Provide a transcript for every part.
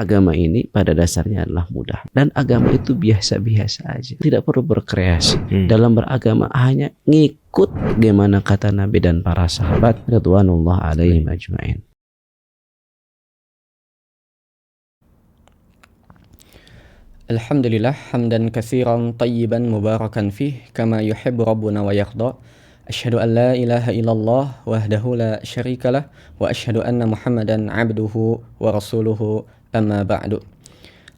agama ini pada dasarnya adalah mudah, dan agama itu biasa-biasa aja, tidak perlu berkreasi. Dalam beragama hanya ngikut gimana kata Nabi dan para sahabat radhiyallahu alaihim ajmain. Alhamdulillah hamdan katsiran tayyiban mubarakan fih kama yuhibbu rabbuna wa yarda. Asyhadu an la ilaha illallah wahdahu la syarikalah wa asyhadu anna Muhammadan abduhu wa rasuluhu amma ba'du.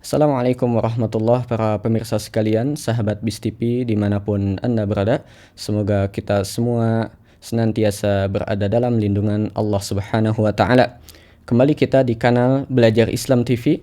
Assalamualaikum warahmatullahi para pemirsa sekalian, sahabat BIS TV dimanapun Anda berada. Semoga kita semua senantiasa berada dalam lindungan Allah Subhanahu wa Ta'ala. Kembali kita di kanal Belajar Islam TV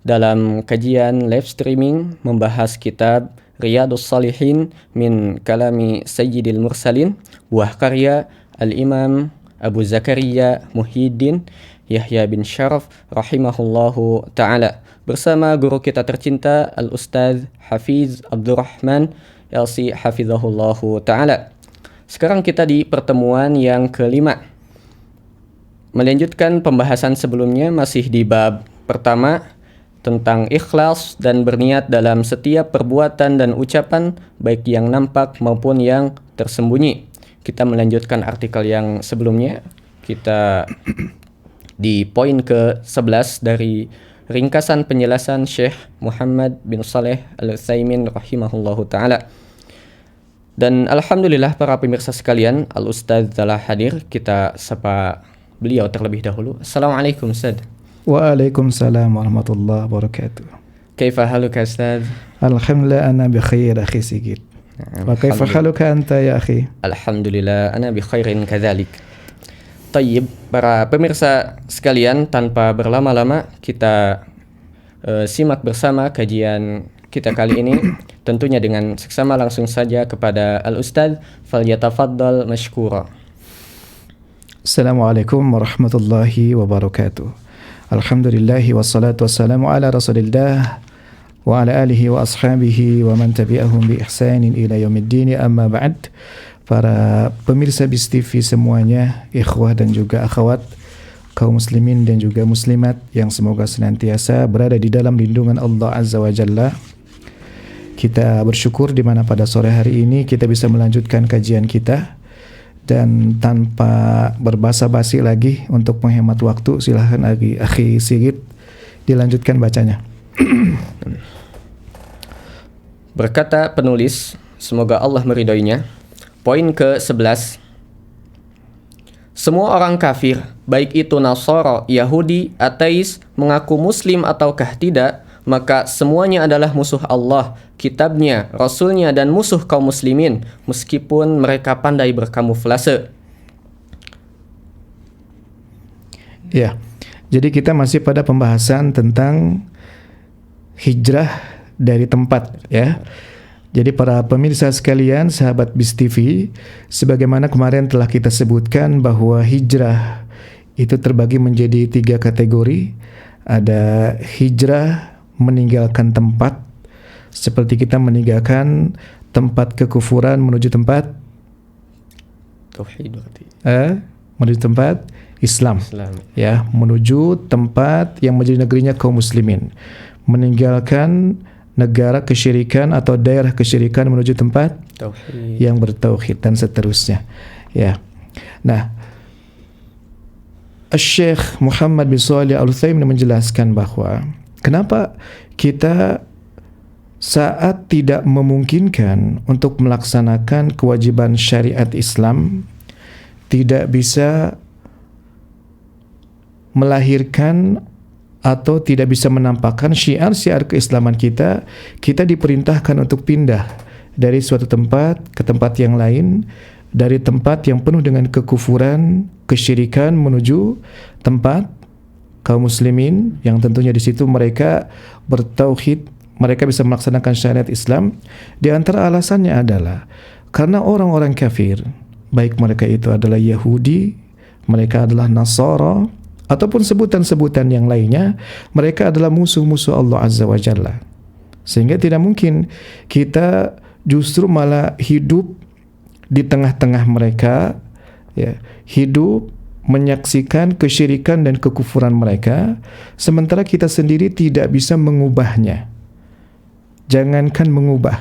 dalam kajian live streaming membahas kitab Riyadhus Shalihin min kalami Sayyidil Mursalin, buah karya Al-Imam Abu Zakaria Muhyiddin Yahya bin Syaraf rahimahullahu ta'ala, bersama guru kita tercinta Al-Ustadz Hafiz Abdurrahman LC Hafizahullahu ta'ala. Sekarang kita di pertemuan yang kelima, melanjutkan pembahasan sebelumnya, masih di bab pertama tentang ikhlas dan berniat dalam setiap perbuatan dan ucapan, baik yang nampak maupun yang tersembunyi. Kita melanjutkan artikel yang sebelumnya. Kita di poin ke-11 dari ringkasan penjelasan Syekh Muhammad bin Shalih Al-Utsaimin rahimahullahu ta'ala. Dan alhamdulillah para pemirsa sekalian, Al-Ustadz telah hadir. Kita sapa beliau terlebih dahulu. Assalamualaikum Ustadz. Waalaikumsalam warahmatullahi wabarakatuh. Kaifa haluka Ustaz? Alhamdulillah ana bi khair akhi Sigit. Wa kaifa haluka anta ya akhi? Alhamdulillah ana bi khairin kadzalik. Tayyib, para pemirsa sekalian, tanpa berlama-lama kita simak bersama kajian kita kali ini. Tentunya dengan seksama langsung saja kepada Al-Ustaz, falyatafaddal mashkura. Assalamualaikum warahmatullahi wabarakatuh. Alhamdulillahi wassalatu wassalamu ala rasulillah wa ala alihi wa ashabihi wa man tabi'ahum bi ihsanin ila yaumiddin, amma ba'd. Para pemirsa BIS TV semuanya, ikhwah dan juga akhwat, kaum muslimin dan juga muslimat yang semoga senantiasa berada di dalam lindungan Allah Azza wa Jalla. Kita bersyukur di mana pada sore hari ini kita bisa melanjutkan kajian kita. Dan tanpa berbasa-basi lagi, untuk menghemat waktu, silahkan akhi Sigit dilanjutkan bacanya. Berkata penulis, semoga Allah meridhoinya, poin ke-11. Semua orang kafir, baik itu Nasara, Yahudi, ateis, mengaku muslim ataukah tidak, maka semuanya adalah musuh Allah, kitabnya, rasulnya, dan musuh kaum muslimin, meskipun mereka pandai berkamuflase. Ya, jadi kita masih pada pembahasan tentang hijrah dari tempat, ya. Jadi para pemirsa sekalian, sahabat BIS TV, sebagaimana kemarin telah kita sebutkan bahwa hijrah itu terbagi menjadi 3 kategori. Ada hijrah meninggalkan tempat, seperti kita meninggalkan tempat kekufuran menuju tempat Tauhid berarti. Menuju tempat Islam. Ya, menuju tempat yang menjadi negerinya kaum muslimin. Meninggalkan negara kesyirikan atau daerah kesyirikan menuju tempat Tauhid yang bertauhid, dan seterusnya. Ya. Nah, Syekh Muhammad bin Shalih Al-Utsaimin menjelaskan bahwa kenapa kita saat tidak memungkinkan untuk melaksanakan kewajiban syariat Islam, tidak bisa melahirkan atau tidak bisa menampakkan syiar-syiar keislaman kita diperintahkan untuk pindah dari suatu tempat ke tempat yang lain, dari tempat yang penuh dengan kekufuran, kesyirikan menuju tempat kaum muslimin yang tentunya di situ mereka bertauhid, mereka bisa melaksanakan syariat Islam. Di antara alasannya adalah karena orang-orang kafir, baik mereka itu adalah Yahudi, mereka adalah Nasara, ataupun sebutan-sebutan yang lainnya, mereka adalah musuh-musuh Allah Azza wa Jalla. Sehingga tidak mungkin kita justru malah hidup di tengah-tengah mereka, ya, hidup menyaksikan kesyirikan dan kekufuran mereka, sementara kita sendiri tidak bisa mengubahnya. Jangankan mengubah,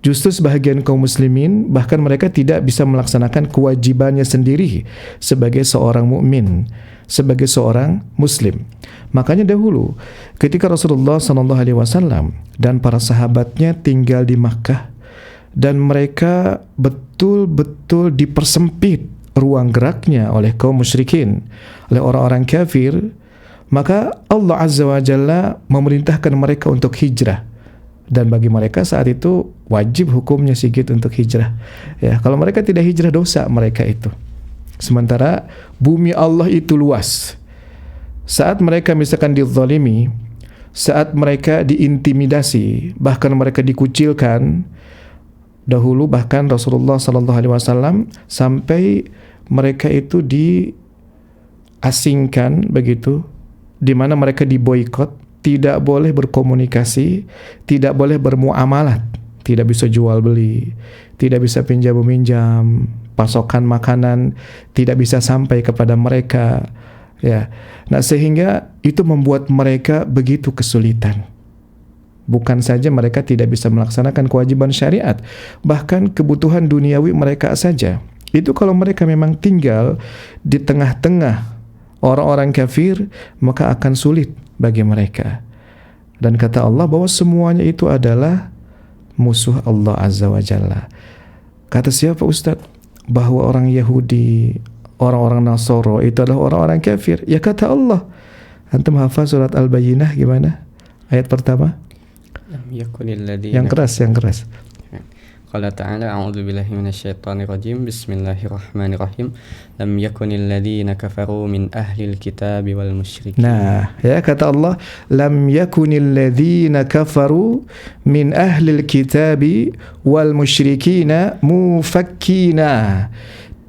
justru sebahagian kaum muslimin bahkan mereka tidak bisa melaksanakan kewajibannya sendiri sebagai seorang mukmin, sebagai seorang muslim. Makanya dahulu ketika Rasulullah SAW dan para sahabatnya tinggal di Makkah dan mereka betul-betul dipersempit ruang geraknya oleh kaum musyrikin, oleh orang-orang kafir, maka Allah Azza wa Jalla memerintahkan mereka untuk hijrah. Dan bagi mereka saat itu wajib hukumnya sigit untuk hijrah. Ya, kalau mereka tidak hijrah dosa mereka itu. Sementara bumi Allah itu luas. Saat mereka misalkan dizalimi, saat mereka diintimidasi, bahkan mereka dikucilkan, dahulu bahkan Rasulullah SAW sampai mereka itu diasingkan begitu, di mana mereka diboikot. Tidak boleh berkomunikasi, tidak boleh bermuamalat, tidak bisa jual beli, tidak bisa pinjam meminjam, pasokan makanan tidak bisa sampai kepada mereka, ya. Nah, sehingga itu membuat mereka begitu kesulitan. Bukan saja mereka tidak bisa melaksanakan kewajiban syariat, bahkan kebutuhan duniawi mereka saja. Itu kalau mereka memang tinggal di tengah-tengah orang-orang kafir, maka akan sulit bagi mereka. Dan kata Allah bahwa semuanya itu adalah musuh Allah Azza wa Jalla. Kata siapa Ustaz? Bahwa orang Yahudi, orang-orang Nasoro itu adalah orang-orang kafir. Ya kata Allah. Antum hafal surat Al-Bayyinah gimana? Ayat pertama. Yang keras, yang keras. Qala ta'ala a'udzu billahi minasyaitonir rajim. Bismillahirrahmanirrahim. Lam yakunil ladzina kafaru min ahlil kitabi wal musyrikin. Nah, ya kata Allah, lam yakunil ladzina kafaru min ahlil kitabi wal musyrikina mufakkina.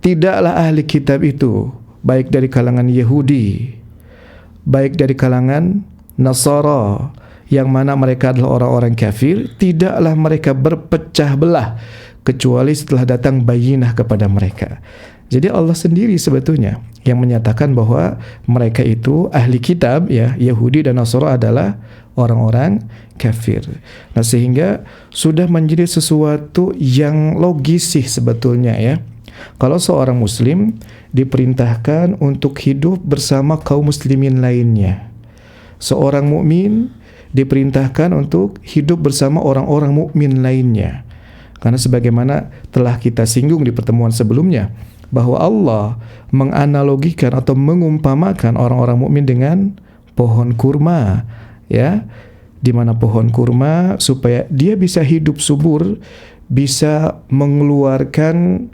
Tidaklah ahli kitab itu, baik dari kalangan Yahudi, baik dari kalangan Nasara, yang mana mereka adalah orang-orang kafir, tidaklah mereka berpecah belah kecuali setelah datang bayinah kepada mereka. Jadi Allah sendiri sebetulnya yang menyatakan bahwa mereka itu ahli kitab, ya, Yahudi dan Nasara adalah orang-orang kafir. Nah, sehingga sudah menjadi sesuatu yang logis sih sebetulnya, ya. Kalau seorang muslim diperintahkan untuk hidup bersama kaum muslimin lainnya, seorang mukmin diperintahkan untuk hidup bersama orang-orang mukmin lainnya. Karena sebagaimana telah kita singgung di pertemuan sebelumnya, bahwa Allah menganalogikan atau mengumpamakan orang-orang mukmin dengan pohon kurma, ya, di mana pohon kurma supaya dia bisa hidup subur, bisa mengeluarkan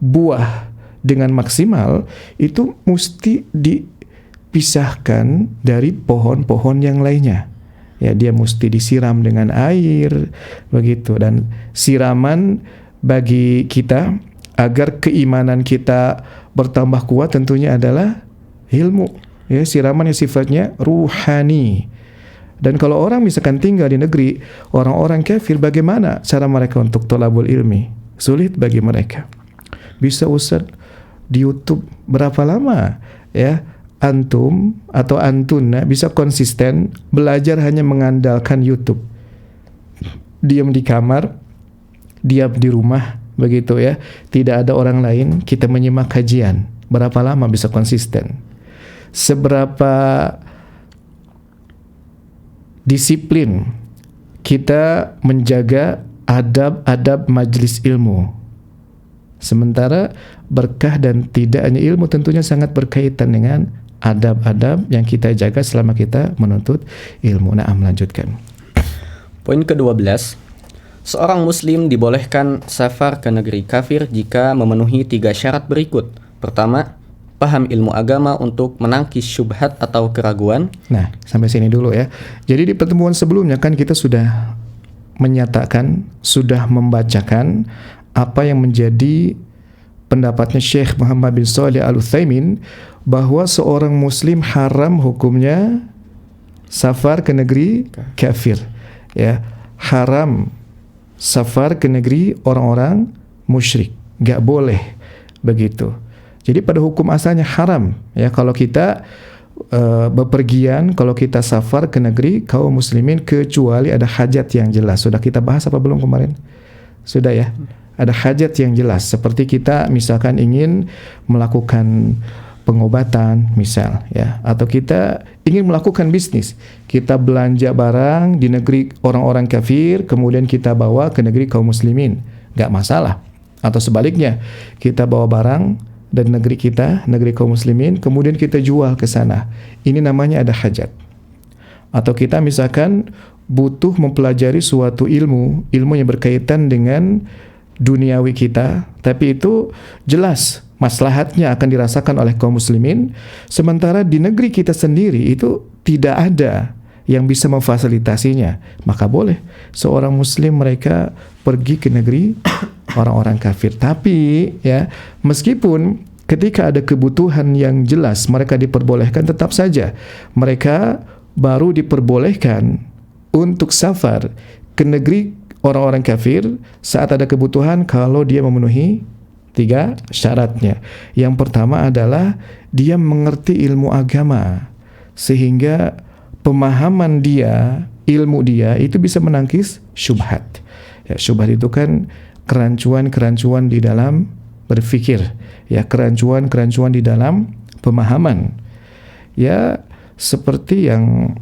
buah dengan maksimal, itu mesti dipisahkan dari pohon-pohon yang lainnya. Ya, dia mesti disiram dengan air begitu, dan siraman bagi kita agar keimanan kita bertambah kuat tentunya adalah ilmu, ya, siraman yang sifatnya ruhani. Dan kalau orang misalkan tinggal di negeri orang-orang kafir, bagaimana cara mereka untuk thalabul ilmi? Sulit bagi mereka. Bisa Ustaz di YouTube berapa lama, ya, antum atau antuna bisa konsisten belajar hanya mengandalkan YouTube? Diam di kamar, diam di rumah, begitu, ya, tidak ada orang lain, kita menyimak kajian. Berapa lama bisa konsisten? Seberapa disiplin kita menjaga adab-adab majelis ilmu? Sementara berkah dan tidaknya ilmu tentunya sangat berkaitan dengan adab-adab yang kita jaga selama kita menuntut ilmu. Nah, melanjutkan. Poin ke-12. Seorang muslim dibolehkan safar ke negeri kafir jika memenuhi 3 syarat berikut. Pertama, paham ilmu agama untuk menangkis syubhat atau keraguan. Nah, sampai sini dulu, ya. Jadi di pertemuan sebelumnya kan kita sudah menyatakan, sudah membacakan apa yang menjadi pendapatnya Syekh Muhammad bin Shalih Al-Utsaimin, bahwa seorang muslim haram hukumnya safar ke negeri kafir, ya, haram safar ke negeri orang-orang musyrik, gak boleh begitu. Jadi pada hukum asalnya haram ya kalau kita bepergian, kalau kita safar ke negeri kaum muslimin kecuali ada hajat yang jelas. Sudah kita bahas apa belum kemarin? Sudah ya. Ada hajat yang jelas seperti kita misalkan ingin melakukan pengobatan misal ya, atau kita ingin melakukan bisnis, kita belanja barang di negeri orang-orang kafir kemudian kita bawa ke negeri kaum muslimin, nggak masalah. Atau sebaliknya, kita bawa barang dari negeri kita, negeri kaum muslimin, kemudian kita jual ke sana. Ini namanya ada hajat. Atau kita misalkan butuh mempelajari suatu ilmu yang berkaitan dengan duniawi kita, tapi itu jelas maslahatnya akan dirasakan oleh kaum muslimin, sementara di negeri kita sendiri itu tidak ada yang bisa memfasilitasinya. Maka boleh seorang muslim mereka pergi ke negeri orang-orang kafir. Tapi ya, meskipun ketika ada kebutuhan yang jelas mereka diperbolehkan, tetap saja mereka baru diperbolehkan untuk safar ke negeri orang-orang kafir saat ada kebutuhan kalau dia memenuhi 3 syaratnya. Yang pertama adalah dia mengerti ilmu agama sehingga pemahaman dia, ilmu dia itu bisa menangkis syubhat. Ya, syubhat itu kan kerancuan-kerancuan di dalam berfikir, ya, kerancuan-kerancuan di dalam pemahaman. Ya, seperti yang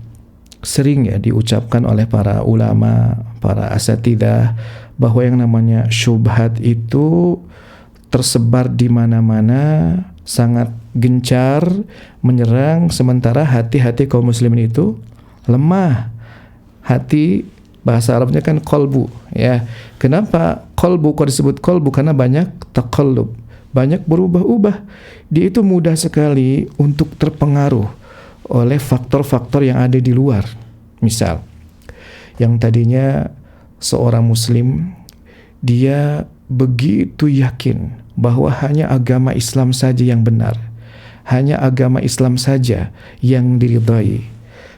sering ya diucapkan oleh para ulama, para asatidzah, bahwa yang namanya syubhat itu tersebar di mana-mana, sangat gencar menyerang, sementara hati-hati kaum muslimin itu lemah. Hati bahasa Arabnya kan kolbu, ya. Kenapa kolbu kok disebut kolbu? Karena banyak taqallub, banyak berubah-ubah. Dia itu mudah sekali untuk terpengaruh oleh faktor-faktor yang ada di luar. Misal, yang tadinya seorang muslim, dia begitu yakin bahwa hanya agama Islam saja yang benar, hanya agama Islam saja yang diridhai.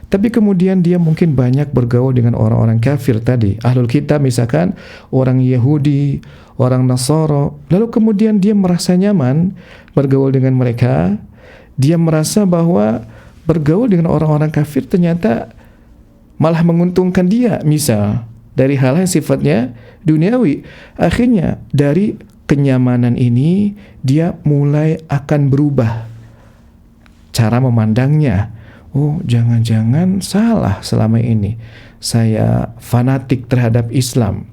Tapi kemudian dia mungkin banyak bergaul dengan orang-orang kafir tadi, ahlul kitab misalkan, orang Yahudi, orang Nasara, lalu kemudian dia merasa nyaman bergaul dengan mereka. Dia merasa bahwa bergaul dengan orang-orang kafir ternyata malah menguntungkan dia, misal dari hal yang sifatnya duniawi. Akhirnya dari kenyamanan ini dia mulai akan berubah cara memandangnya. Oh, jangan-jangan salah selama ini saya fanatik terhadap Islam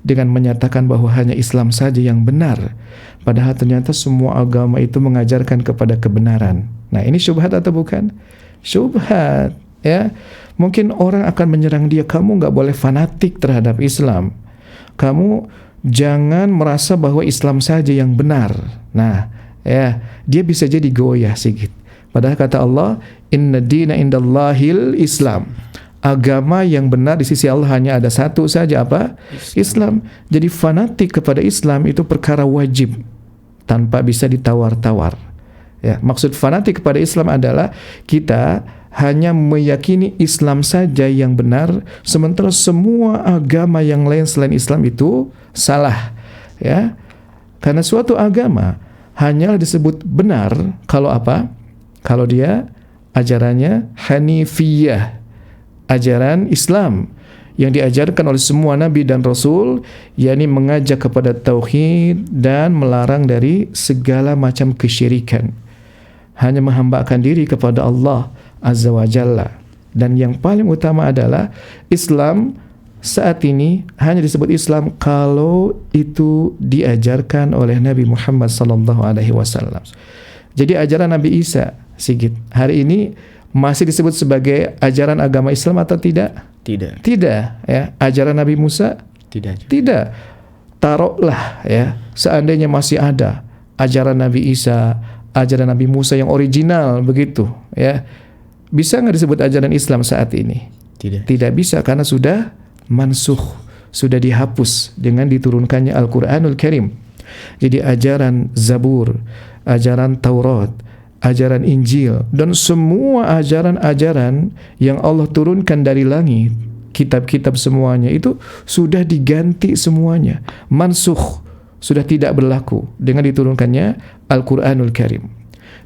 dengan menyatakan bahwa hanya Islam saja yang benar, padahal ternyata semua agama itu mengajarkan kepada kebenaran. Nah, ini syubhat atau bukan? Syubhat, ya. Mungkin orang akan menyerang dia, kamu nggak boleh fanatik terhadap Islam, kamu jangan merasa bahwa Islam saja yang benar. Nah, ya, dia bisa jadi goyah sedikit. Padahal kata Allah, inna dina indallahil Islam. Agama yang benar di sisi Allah hanya ada satu saja, apa? Islam. Jadi fanatik kepada Islam itu perkara wajib tanpa bisa ditawar-tawar. Ya, maksud fanatik kepada Islam adalah kita hanya meyakini Islam saja yang benar, sementara semua agama yang lain selain Islam itu salah. Ya, karena suatu agama hanyalah disebut benar kalau apa? Kalau dia ajarannya Hanifiyah, ajaran Islam yang diajarkan oleh semua nabi dan rasul, yakni mengajak kepada tauhid dan melarang dari segala macam kesyirikan, hanya menghambakan diri kepada Allah Azza wa Jalla. Dan yang paling utama adalah Islam saat ini hanya disebut Islam kalau itu diajarkan oleh Nabi Muhammad sallallahu alaihi wasallam. Jadi ajaran Nabi Isa Sigit hari ini masih disebut sebagai ajaran agama Islam atau tidak? Tidak. Tidak, ya. Ajaran Nabi Musa? Tidak. Tidak. Taruhlah ya, seandainya masih ada ajaran Nabi Isa, ajaran Nabi Musa yang original begitu, ya. Bisa nggak disebut ajaran Islam saat ini? Tidak. Tidak bisa, karena sudah mansukh, sudah dihapus dengan diturunkannya Al-Qur'anul Karim. Jadi ajaran Zabur, ajaran Taurat, ajaran Injil, dan semua ajaran-ajaran yang Allah turunkan dari langit, kitab-kitab semuanya itu sudah diganti semuanya, mansukh, sudah tidak berlaku dengan diturunkannya Al-Qur'anul Karim.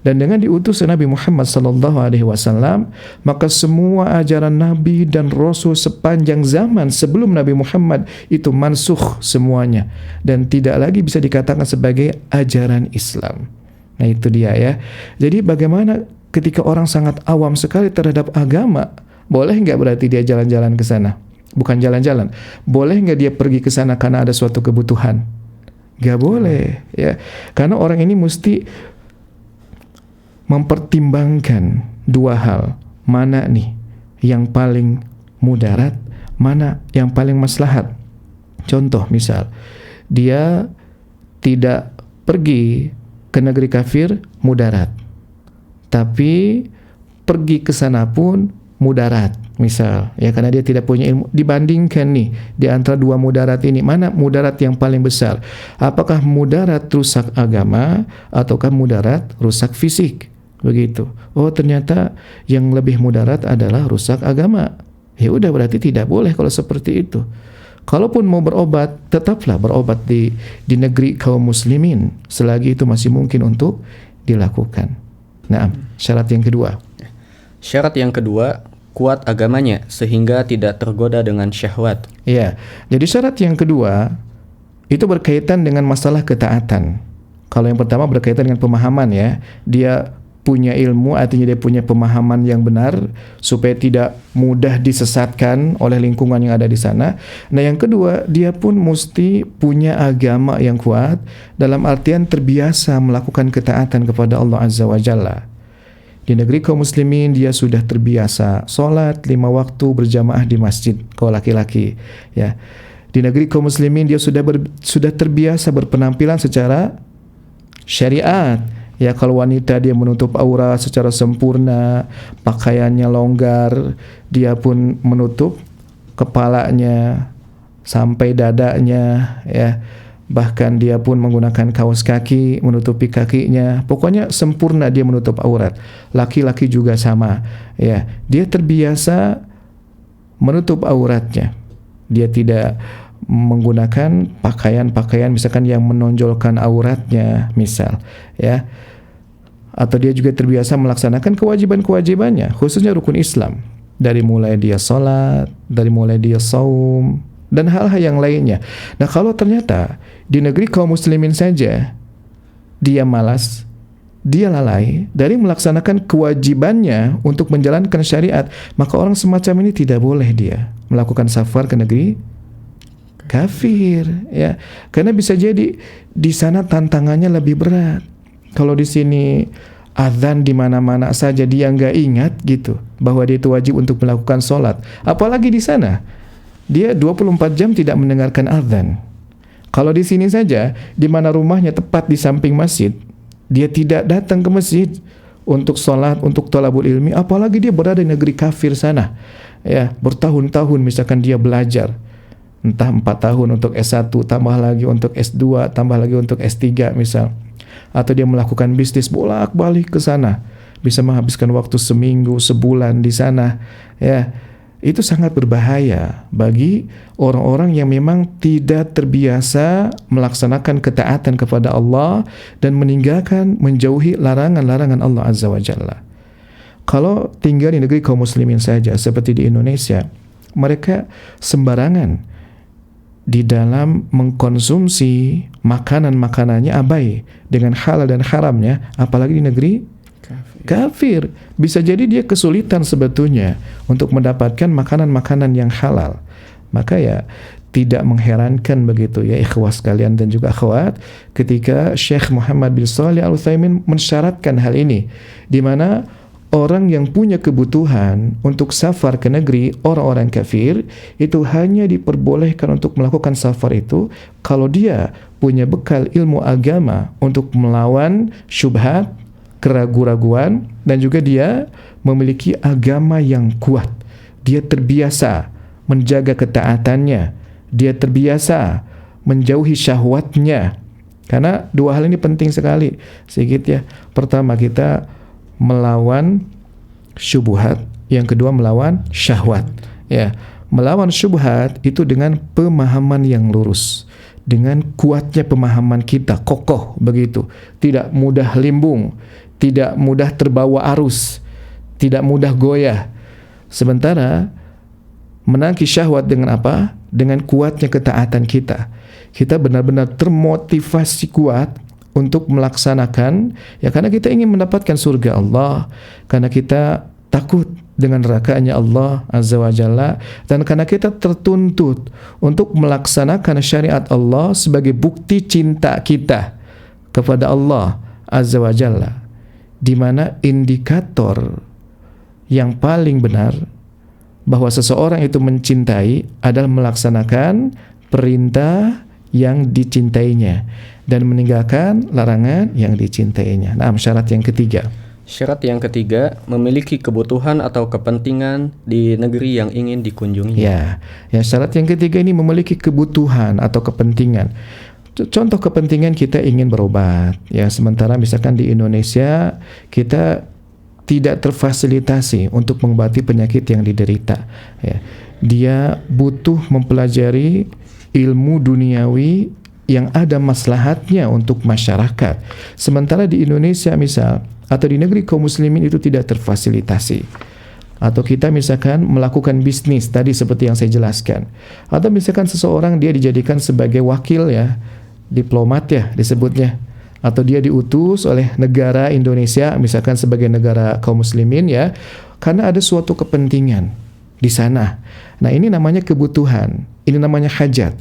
Dan dengan diutus Nabi Muhammad sallallahu alaihi wasallam, maka semua ajaran Nabi dan Rasul sepanjang zaman sebelum Nabi Muhammad itu mansukh semuanya dan tidak lagi bisa dikatakan sebagai ajaran Islam. Nah, itu dia ya. Jadi bagaimana ketika orang sangat awam sekali terhadap agama, boleh nggak berarti dia jalan-jalan ke sana? Bukan jalan-jalan. Boleh nggak dia pergi ke sana karena ada suatu kebutuhan? Nggak boleh ya. Karena orang ini mesti mempertimbangkan dua hal, mana nih yang paling mudarat, mana yang paling maslahat. Contoh misal, dia tidak pergi ke negeri kafir mudarat, tapi pergi ke sana pun mudarat misal, ya, karena dia tidak punya ilmu. Dibandingkan nih di antara dua mudarat ini, mana mudarat yang paling besar? Apakah mudarat rusak agama ataukah mudarat rusak fisik? Begitu. Oh, ternyata yang lebih mudarat adalah rusak agama. Ya udah, berarti tidak boleh kalau seperti itu. Kalaupun mau berobat, tetaplah berobat di negeri kaum muslimin selagi itu masih mungkin untuk dilakukan. Nah, syarat yang kedua. Syarat yang kedua, kuat agamanya sehingga tidak tergoda dengan syahwat. Ya, jadi syarat yang kedua itu berkaitan dengan masalah ketaatan. Kalau yang pertama berkaitan dengan pemahaman ya, dia punya ilmu, artinya dia punya pemahaman yang benar supaya tidak mudah disesatkan oleh lingkungan yang ada di sana. Nah, yang kedua, dia pun mesti punya agama yang kuat dalam artian terbiasa melakukan ketaatan kepada Allah Azza wa Jalla. Di negeri kaum muslimin dia sudah terbiasa sholat 5 waktu berjamaah di masjid kalau laki-laki ya. Di negeri kaum muslimin dia sudah terbiasa berpenampilan secara syariat. Ya, kalau wanita dia menutup aurat secara sempurna, pakaiannya longgar, dia pun menutup kepalanya sampai dadanya ya. Bahkan dia pun menggunakan kaos kaki menutupi kakinya. Pokoknya sempurna dia menutup aurat. Laki-laki juga sama ya. Dia terbiasa menutup auratnya. Dia tidak menggunakan pakaian-pakaian misalkan yang menonjolkan auratnya misal ya, atau dia juga terbiasa melaksanakan kewajiban-kewajibannya khususnya rukun Islam, dari mulai dia salat, dari mulai dia saum dan hal-hal yang lainnya. Nah, kalau ternyata di negeri kaum muslimin saja dia malas, dia lalai dari melaksanakan kewajibannya untuk menjalankan syariat, maka orang semacam ini tidak boleh dia melakukan safar ke negeri kafir ya, karena bisa jadi di sana tantangannya lebih berat. Kalau di sini azan di mana-mana saja dia nggak ingat gitu bahwa dia itu wajib untuk melakukan sholat, apalagi di sana dia 24 jam tidak mendengarkan azan. Kalau di sini saja di mana rumahnya tepat di samping masjid, dia tidak datang ke masjid untuk sholat, untuk thalabul ilmi, apalagi dia berada di negeri kafir sana ya, bertahun-tahun misalkan dia belajar, entah 4 tahun untuk S1, tambah lagi untuk S2, tambah lagi untuk S3 misal. Atau dia melakukan bisnis bolak-balik ke sana, bisa menghabiskan waktu seminggu, sebulan di sana ya. Itu sangat berbahaya bagi orang-orang yang memang tidak terbiasa melaksanakan ketaatan kepada Allah dan menjauhi larangan-larangan Allah Azza wa Jalla. Kalau tinggal di negeri kaum muslimin saja seperti di Indonesia, mereka sembarangan di dalam mengkonsumsi makanan-makanannya, abai dengan halal dan haramnya, apalagi di negeri kafir. Bisa jadi dia kesulitan sebetulnya untuk mendapatkan makanan-makanan yang halal. Maka ya tidak mengherankan begitu ya ikhwas sekalian dan juga akhwat, ketika Syekh Muhammad bin Shalih Al-Utsaimin mensyaratkan hal ini, di mana orang yang punya kebutuhan untuk safar ke negeri orang-orang kafir itu hanya diperbolehkan untuk melakukan safar itu kalau dia punya bekal ilmu agama untuk melawan syubhat, keraguan-raguan, dan juga dia memiliki agama yang kuat. Dia terbiasa menjaga ketaatannya, dia terbiasa menjauhi syahwatnya. Karena dua hal ini penting sekali sedikit ya. Pertama, kita melawan syubhat, yang kedua melawan syahwat ya. Melawan syubhat itu dengan pemahaman yang lurus, dengan kuatnya pemahaman kita, kokoh begitu, tidak mudah limbung, tidak mudah terbawa arus, tidak mudah goyah. Sementara menangkis syahwat dengan apa? Dengan kuatnya ketaatan kita. Kita benar-benar termotivasi kuat untuk melaksanakan, ya karena kita ingin mendapatkan surga Allah, karena kita takut dengan neraka-Nya Allah Azza wa Jalla, dan karena kita tertuntut untuk melaksanakan syariat Allah sebagai bukti cinta kita kepada Allah Azza wa Jalla, di mana indikator yang paling benar bahwa seseorang itu mencintai adalah melaksanakan perintah yang dicintainya dan meninggalkan larangan yang dicintainya. Nah, syarat yang ketiga. Syarat yang ketiga, memiliki kebutuhan atau kepentingan di negeri yang ingin dikunjungi. Ya, syarat yang ketiga ini memiliki kebutuhan atau kepentingan. Contoh kepentingan, kita ingin berobat. Ya, sementara misalkan di Indonesia kita tidak terfasilitasi untuk mengobati penyakit yang diderita. Ya, dia butuh mempelajari ilmu duniawi yang ada maslahatnya untuk masyarakat. Sementara di Indonesia misal, atau di negeri kaum muslimin itu tidak terfasilitasi. Atau kita misalkan melakukan bisnis tadi seperti yang saya jelaskan. Atau misalkan seseorang dia dijadikan sebagai wakil, ya, diplomat ya disebutnya. Atau dia diutus oleh negara Indonesia misalkan sebagai negara kaum muslimin, ya, karena ada suatu kepentingan di sana. Nah, ini namanya kebutuhan. Ini namanya hajat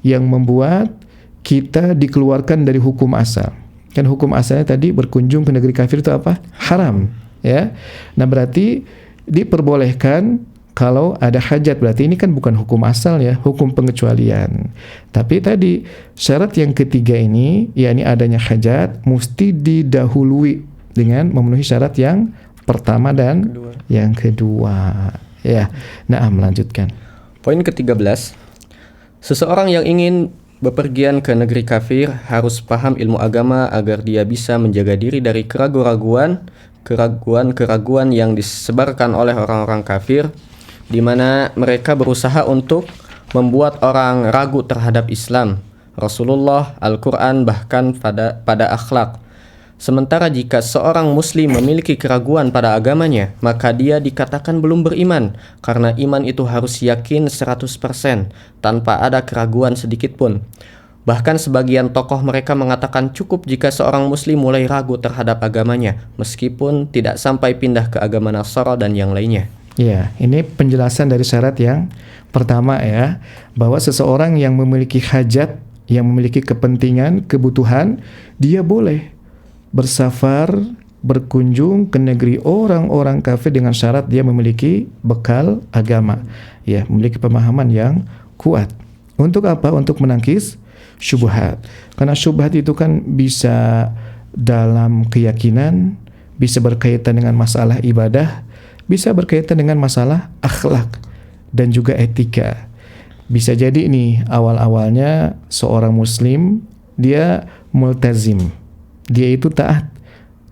yang membuat kita dikeluarkan dari hukum asal. Kan hukum asalnya tadi berkunjung ke negeri kafir itu apa? Haram, ya. Nah, berarti diperbolehkan kalau ada hajat. Berarti ini kan bukan hukum asal, ya, hukum pengecualian. Tapi tadi syarat yang ketiga ini, yakni adanya hajat, mesti didahului dengan memenuhi syarat yang pertama dan yang kedua. Ya. Nah, melanjutkan. Poin ke-13. Seseorang yang ingin bepergian ke negeri kafir harus paham ilmu agama agar dia bisa menjaga diri dari keraguan-keraguan yang disebarkan oleh orang-orang kafir, di mana mereka berusaha untuk membuat orang ragu terhadap Islam, Rasulullah, Al-Quran, bahkan pada akhlak. Sementara jika seorang muslim memiliki keraguan pada agamanya, maka dia dikatakan belum beriman, karena iman itu harus yakin 100% tanpa ada keraguan sedikit pun. Bahkan sebagian tokoh mereka mengatakan cukup jika seorang muslim mulai ragu terhadap agamanya, meskipun tidak sampai pindah ke agama Nasara dan yang lainnya. Ya, ini penjelasan dari syarat yang pertama, ya, bahwa seseorang yang memiliki hajat, yang memiliki kepentingan, kebutuhan, dia boleh bersafar, berkunjung ke negeri orang-orang kafir dengan syarat dia memiliki bekal agama, ya, memiliki pemahaman yang kuat. Untuk apa? Untuk menangkis syubhat. Karena syubhat itu kan bisa dalam keyakinan, bisa berkaitan dengan masalah ibadah, bisa berkaitan dengan masalah akhlak dan juga etika. Bisa jadi nih awal-awalnya seorang muslim dia multazim, dia itu taat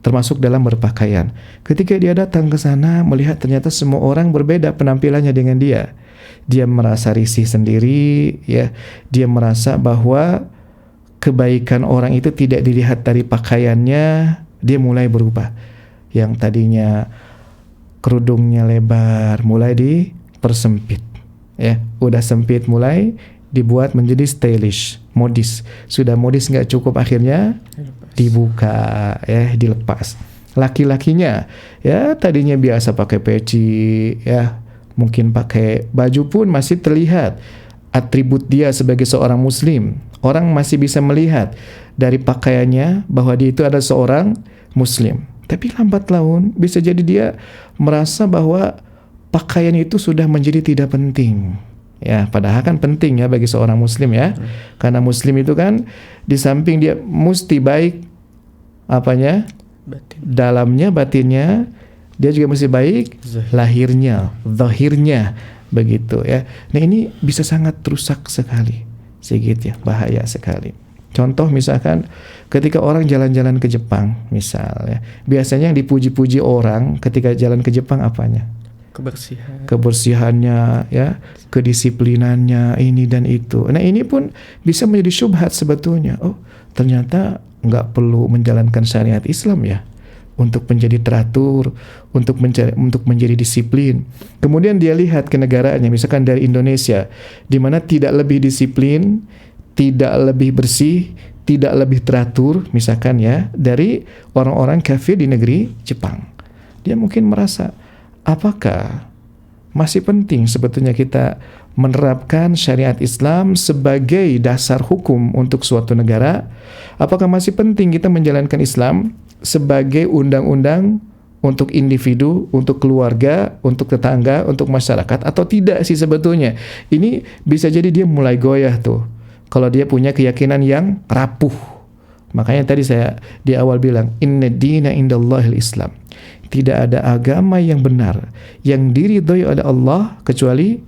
termasuk dalam berpakaian. Ketika dia datang ke sana melihat ternyata semua orang berbeda penampilannya dengan dia, dia merasa risih sendiri, ya. Dia merasa bahwa kebaikan orang itu tidak dilihat dari pakaiannya. Dia mulai berubah. Yang tadinya kerudungnya lebar mulai dipersempit, ya. Udah sempit mulai dibuat menjadi stylish, modis. Sudah modis nggak cukup, akhirnya dibuka, ya, dilepas. Laki-lakinya, ya, tadinya biasa pakai peci, ya, mungkin pakai baju pun masih terlihat atribut dia sebagai seorang muslim. Orang masih bisa melihat dari pakaiannya bahwa dia itu adalah seorang muslim. Tapi lambat laun bisa jadi dia merasa bahwa pakaian itu sudah menjadi tidak penting. Ya, padahal kan penting, ya, bagi seorang muslim, ya. Karena muslim itu kan di samping dia mesti baik apanya? Dalamnya, batinnya, dia juga mesti baik lahirnya, zahirnya, begitu, ya. Nah, ini bisa sangat rusak sekali. Sedikit, ya, bahaya sekali. Contoh misalkan ketika orang jalan-jalan ke Jepang, misal, ya. Biasanya yang dipuji-puji orang ketika jalan ke Jepang apanya? kebersihannya, ya, kedisiplinannya, ini dan itu. Nah, ini pun bisa menjadi syubhat sebetulnya. Oh, ternyata nggak perlu menjalankan syariat Islam ya untuk menjadi teratur, untuk menjadi disiplin. Kemudian dia lihat ke negaranya, misalkan dari Indonesia, di mana tidak lebih disiplin, tidak lebih bersih, tidak lebih teratur, misalkan ya, dari orang-orang kafir di negeri Jepang. Dia mungkin merasa, apakah masih penting sebetulnya kita menerapkan syariat Islam sebagai dasar hukum untuk suatu negara? Apakah masih penting kita menjalankan Islam sebagai undang-undang untuk individu, untuk keluarga, untuk tetangga, untuk masyarakat, atau tidak sih sebetulnya? Ini bisa jadi dia mulai goyah tuh kalau dia punya keyakinan yang rapuh. Makanya tadi saya di awal bilang, inna dina indallahil Islam. Tidak ada agama yang benar yang diridhoi oleh Allah kecuali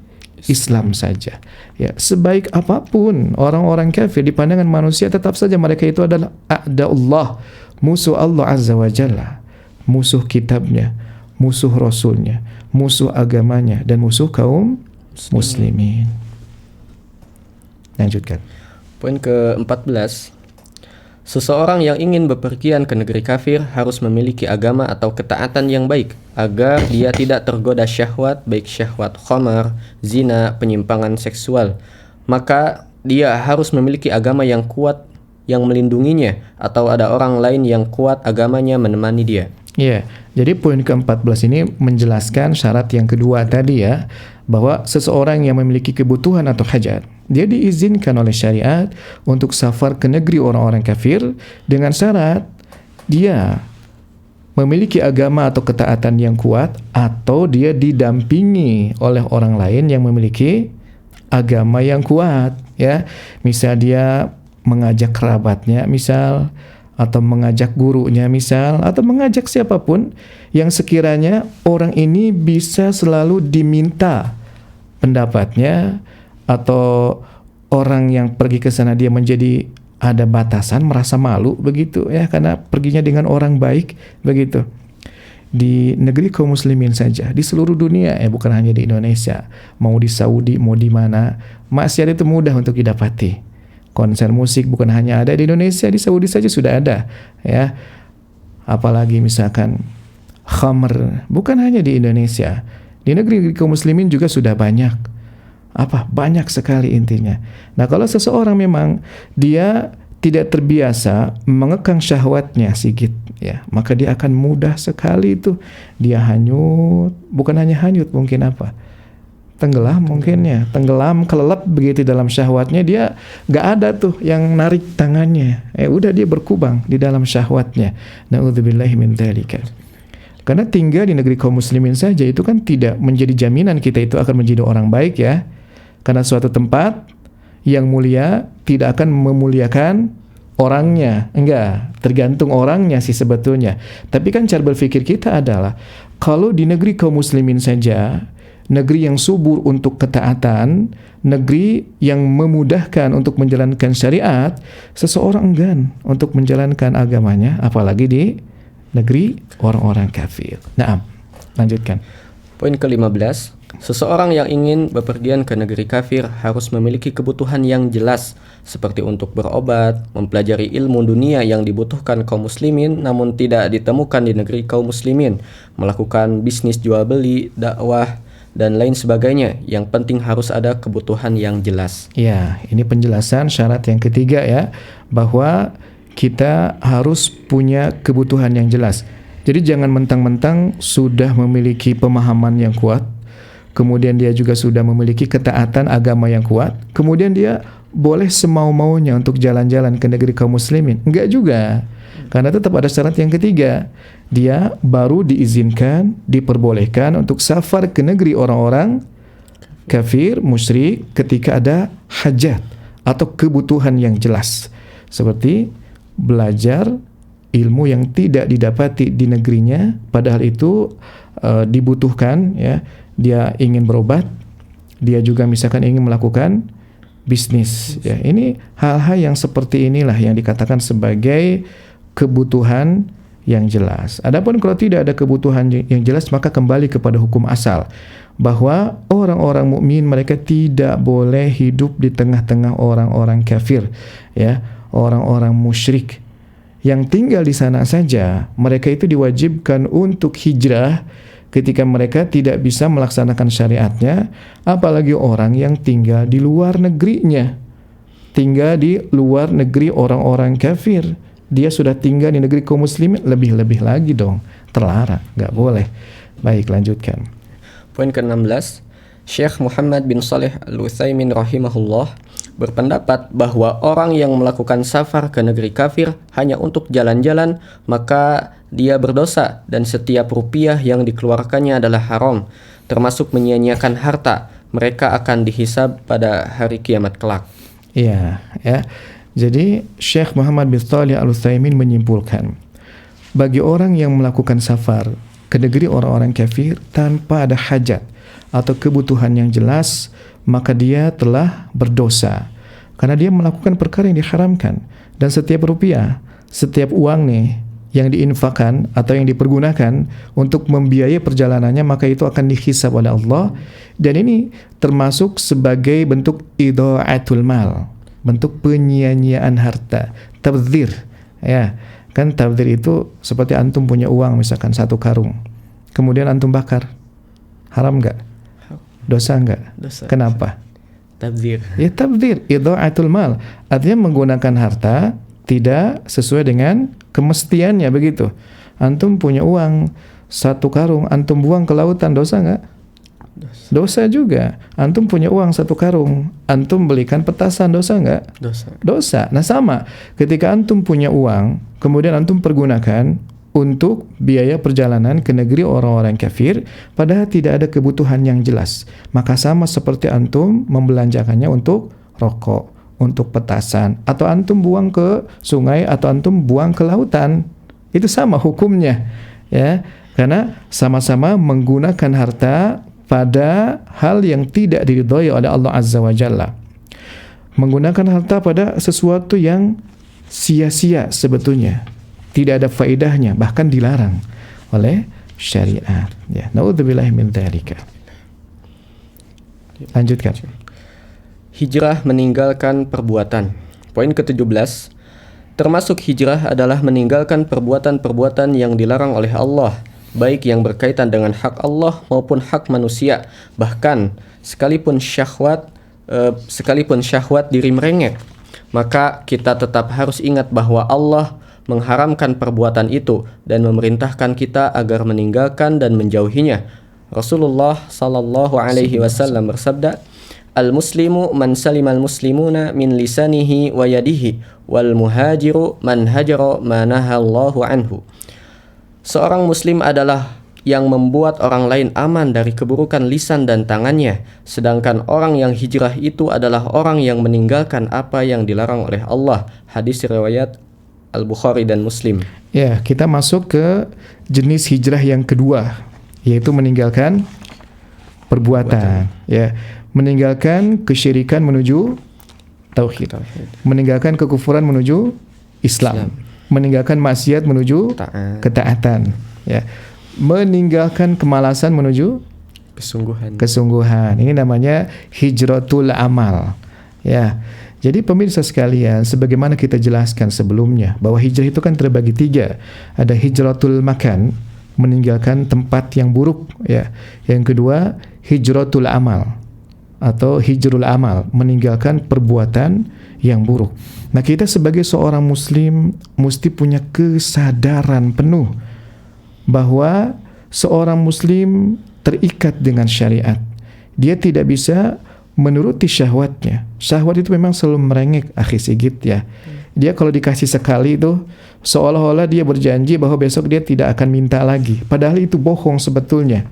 Islam saja. Ya, sebaik apapun orang-orang kafir di pandangan manusia, tetap saja mereka itu adalah a'da'ullah, musuh Allah Azza wa Jalla, musuh kitabnya, musuh rasulnya, musuh agamanya, dan musuh kaum muslimin. Lanjutkan. Poin ke-14. Seseorang yang ingin bepergian ke negeri kafir harus memiliki agama atau ketaatan yang baik agar dia tidak tergoda syahwat, baik syahwat khamar, zina, penyimpangan seksual. Maka dia harus memiliki agama yang kuat yang melindunginya, atau ada orang lain yang kuat agamanya menemani dia. Ya, jadi poin ke-14 ini menjelaskan syarat yang kedua tadi ya, bahwa seseorang yang memiliki kebutuhan atau hajat, dia diizinkan oleh syariat untuk safar ke negeri orang-orang kafir dengan syarat dia memiliki agama atau ketaatan yang kuat, atau dia didampingi oleh orang lain yang memiliki agama yang kuat, ya. Misal dia mengajak kerabatnya, misal, atau mengajak gurunya, misal, atau mengajak siapapun yang sekiranya orang ini bisa selalu diminta pendapatnya, atau orang yang pergi ke sana dia menjadi ada batasan, merasa malu begitu ya, karena perginya dengan orang baik begitu. Di negeri kaum muslimin saja, di seluruh dunia, bukan hanya di Indonesia, mau di Saudi, mau di mana, maksiat itu mudah untuk didapati. Konser musik bukan hanya ada di Indonesia, di Saudi saja sudah ada ya. Apalagi misalkan khamr, bukan hanya di Indonesia, di negeri kaum muslimin juga sudah banyak. Banyak sekali intinya. Nah, kalau seseorang memang dia tidak terbiasa mengekang syahwatnya sikit ya, maka dia akan mudah sekali itu dia hanyut, bukan hanya hanyut, mungkin tenggelam mungkin ya, tenggelam, kelelep begitu dalam syahwatnya, dia gak ada tuh yang narik tangannya, udah dia berkubang di dalam syahwatnya. Na'udzubillahi min dzalika. Karena tinggal di negeri kaum muslimin saja itu kan tidak menjadi jaminan kita itu akan menjadi orang baik ya. Karena suatu tempat yang mulia tidak akan memuliakan orangnya, enggak, tergantung orangnya sih sebetulnya. Tapi kan cara berpikir kita adalah, kalau di negeri kaum muslimin saja, negeri yang subur untuk ketaatan, negeri yang memudahkan untuk menjalankan syariat, seseorang enggan untuk menjalankan agamanya, apalagi di negeri orang-orang kafir. Nah, lanjutkan. Poin ke-15. Seseorang yang ingin bepergian ke negeri kafir harus memiliki kebutuhan yang jelas, seperti untuk berobat, mempelajari ilmu dunia yang dibutuhkan kaum muslimin namun tidak ditemukan di negeri kaum muslimin, melakukan bisnis jual beli, dakwah, dan lain sebagainya. Yang penting harus ada kebutuhan yang jelas. Ya, ini penjelasan syarat yang ketiga ya, bahwa kita harus punya kebutuhan yang jelas. Jadi jangan mentang-mentang sudah memiliki pemahaman yang kuat, kemudian dia juga sudah memiliki ketaatan agama yang kuat, kemudian dia boleh semau-maunya untuk jalan-jalan ke negeri kaum muslimin. Enggak juga. Karena tetap ada syarat yang ketiga. Dia baru diizinkan, diperbolehkan untuk safar ke negeri orang-orang kafir, musyrik, ketika ada hajat atau kebutuhan yang jelas. Seperti belajar ilmu yang tidak didapati di negerinya, padahal itu dibutuhkan ya. Dia ingin berobat, dia juga misalkan ingin melakukan bisnis ya. Ini hal-hal yang seperti inilah yang dikatakan sebagai kebutuhan yang jelas. Adapun kalau tidak ada kebutuhan yang jelas, maka kembali kepada hukum asal, bahwa orang-orang mukmin mereka tidak boleh hidup di tengah-tengah orang-orang kafir, ya, orang-orang musyrik yang tinggal di sana saja. Mereka itu diwajibkan untuk hijrah ketika mereka tidak bisa melaksanakan syariatnya, apalagi orang yang tinggal di luar negerinya, tinggal di luar negeri orang-orang kafir. Dia sudah tinggal di negeri kaum muslimin, lebih-lebih lagi dong, terlarang, nggak boleh. Baik, lanjutkan. Poin ke-16, Syekh Muhammad bin Shalih Al-Utsaimin rahimahullah berpendapat bahwa orang yang melakukan safar ke negeri kafir hanya untuk jalan-jalan, maka dia berdosa dan setiap rupiah yang dikeluarkannya adalah haram, termasuk menyia-nyiakan harta. Mereka akan dihisab pada hari kiamat kelak. Iya, ya. Jadi Syekh Muhammad bin Shalih Al-Utsaimin menyimpulkan, bagi orang yang melakukan safar ke negeri orang-orang kafir tanpa ada hajat atau kebutuhan yang jelas, maka dia telah berdosa karena dia melakukan perkara yang diharamkan. Dan setiap rupiah, setiap uang nih yang diinfakkan atau yang dipergunakan untuk membiayai perjalanannya, maka itu akan dihisab oleh Allah. Dan ini termasuk sebagai bentuk idha'atul mal, bentuk penyia-nyiaan harta, tabdzir, ya. Kan tabdzir itu seperti antum punya uang misalkan 1 karung, kemudian antum bakar, haram nggak? Dosa nggak? Dosa. Kenapa? Tabdzir. Ya, tabdzir, idha'atul mal, artinya menggunakan harta tidak sesuai dengan kemestiannya, begitu. Antum punya uang 1 karung, antum buang ke lautan, dosa nggak? Dosa juga. Antum punya uang 1 karung, antum belikan petasan, dosa nggak? Dosa. Nah sama, ketika antum punya uang, kemudian antum pergunakan untuk biaya perjalanan ke negeri orang-orang kafir, padahal tidak ada kebutuhan yang jelas, maka sama seperti antum membelanjakannya untuk rokok, untuk petasan, atau antum buang ke sungai, atau antum buang ke lautan. Itu sama hukumnya, ya, karena sama-sama menggunakan harta pada hal yang tidak diridhai oleh Allah Azza wa Jalla. Menggunakan harta pada sesuatu yang sia-sia sebetulnya, tidak ada faedahnya, bahkan dilarang oleh syariat. Ya, naudzubillahi min dzalika. Lanjutkan. Hijrah meninggalkan perbuatan. Poin ke-17, termasuk hijrah adalah meninggalkan perbuatan-perbuatan yang dilarang oleh Allah, baik yang berkaitan dengan hak Allah maupun hak manusia. Bahkan sekalipun syahwat diri merengek, maka kita tetap harus ingat bahwa Allah mengharamkan perbuatan itu dan memerintahkan kita agar meninggalkan dan menjauhinya. Rasulullah sallallahu alaihi wasallam bersabda, "Al-muslimu man salimal muslimuna min lisanihi wa yadihi, wal muhajiru man hajara ma nahallahu anhu." Seorang muslim adalah yang membuat orang lain aman dari keburukan lisan dan tangannya, sedangkan orang yang hijrah itu adalah orang yang meninggalkan apa yang dilarang oleh Allah. Hadis riwayat Al-Bukhari dan Muslim. Ya, kita masuk ke jenis hijrah yang kedua, yaitu meninggalkan perbuatan. Ya, meninggalkan kesyirikan menuju tauhid. Meninggalkan kekufuran menuju Islam. Meninggalkan maksiat menuju ketaatan. Ya. Meninggalkan kemalasan menuju kesungguhan. Ini namanya hijratul amal. Ya. Jadi pemirsa sekalian, sebagaimana kita jelaskan sebelumnya, bahwa hijrah itu kan terbagi 3. Ada hijratul makan, meninggalkan tempat yang buruk, ya. Yang kedua, hijratul amal atau hijrul amal, meninggalkan perbuatan yang buruk. Nah, kita sebagai seorang muslim mesti punya kesadaran penuh bahwa seorang muslim terikat dengan syariat. Dia tidak bisa menuruti syahwatnya. Syahwat itu memang selalu merengek, akhi Sigit, ya. Dia kalau dikasih sekali itu seolah-olah dia berjanji bahwa besok dia tidak akan minta lagi. Padahal itu bohong sebetulnya.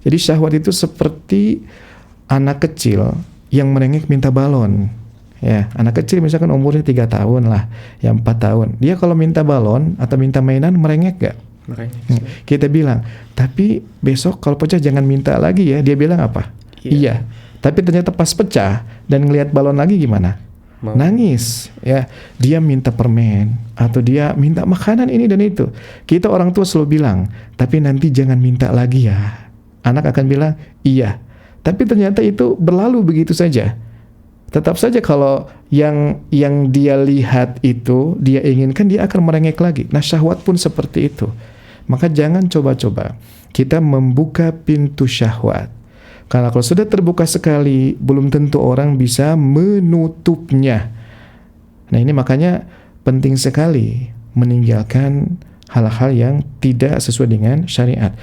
Jadi syahwat itu seperti anak kecil yang merengek minta balon. Ya, anak kecil misalkan umurnya 3 tahun lah, ya 4 tahun. Dia kalau minta balon atau minta mainan merengek gak? Kita bilang, tapi besok kalau pecah jangan minta lagi ya. Dia bilang apa? Iya. Tapi ternyata pas pecah dan ngelihat balon lagi gimana? nangis, ya, dia minta permen atau dia minta makanan ini dan itu. Kita orang tua selalu bilang, tapi nanti jangan minta lagi ya. Anak akan bilang, iya. Tapi ternyata itu berlalu begitu saja. Tetap saja kalau yang dia lihat itu, dia inginkan, dia akan merengek lagi. Nah, syahwat pun seperti itu. Maka jangan coba-coba kita membuka pintu syahwat. Karena kalau sudah terbuka sekali, belum tentu orang bisa menutupnya. Nah, ini makanya penting sekali meninggalkan hal-hal yang tidak sesuai dengan syariat.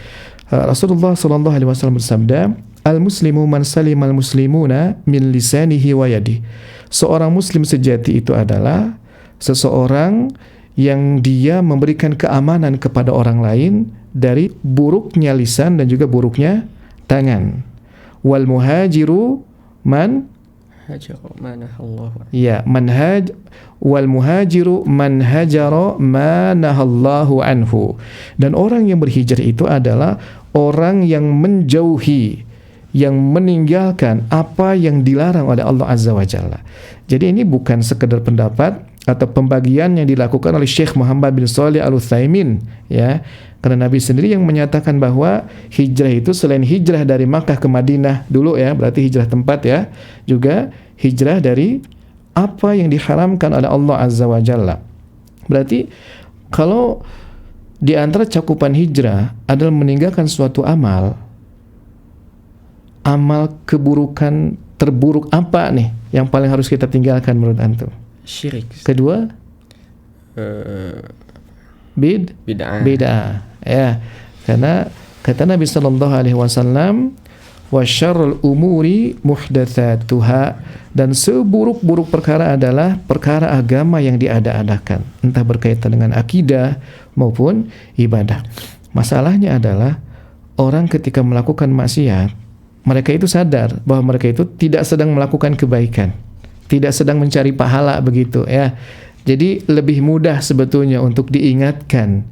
Rasulullah SAW bersabda, "Al-muslimu man salimal muslimuna min lisanihi wa yadihi." Seorang muslim sejati itu adalah seseorang yang dia memberikan keamanan kepada orang lain dari buruknya lisan dan juga buruknya tangan. Wal muhajiru man wal muhajiru man hajara ma nahallahu anhu. Dan orang yang berhijrah itu adalah orang yang menjauhi, yang meninggalkan apa yang dilarang oleh Allah Azza wa Jalla. Jadi ini bukan sekedar pendapat atau pembagian yang dilakukan oleh Syekh Muhammad bin Shalih Al-Utsaimin, ya. Karena Nabi sendiri yang menyatakan bahwa hijrah itu selain hijrah dari Makkah ke Madinah dulu, ya, berarti hijrah tempat, ya, juga hijrah dari apa yang diharamkan oleh Allah Azza wa Jalla. Berarti kalau di antara cakupan hijrah adalah meninggalkan suatu amal keburukan terburuk apa nih yang paling harus kita tinggalkan menurut antum? Syirik. Kedua, bid'ah. Ya, karena kata Nabi sallallahu alaihi wasallam, wa syarrul umuri muhdatsatuha, dan seburuk-buruk perkara adalah perkara agama yang diada-adakan, entah berkaitan dengan akidah maupun ibadah. Masalahnya adalah orang ketika melakukan maksiat, mereka itu sadar bahwa mereka itu tidak sedang melakukan kebaikan, tidak sedang mencari pahala begitu, ya. Jadi lebih mudah sebetulnya untuk diingatkan,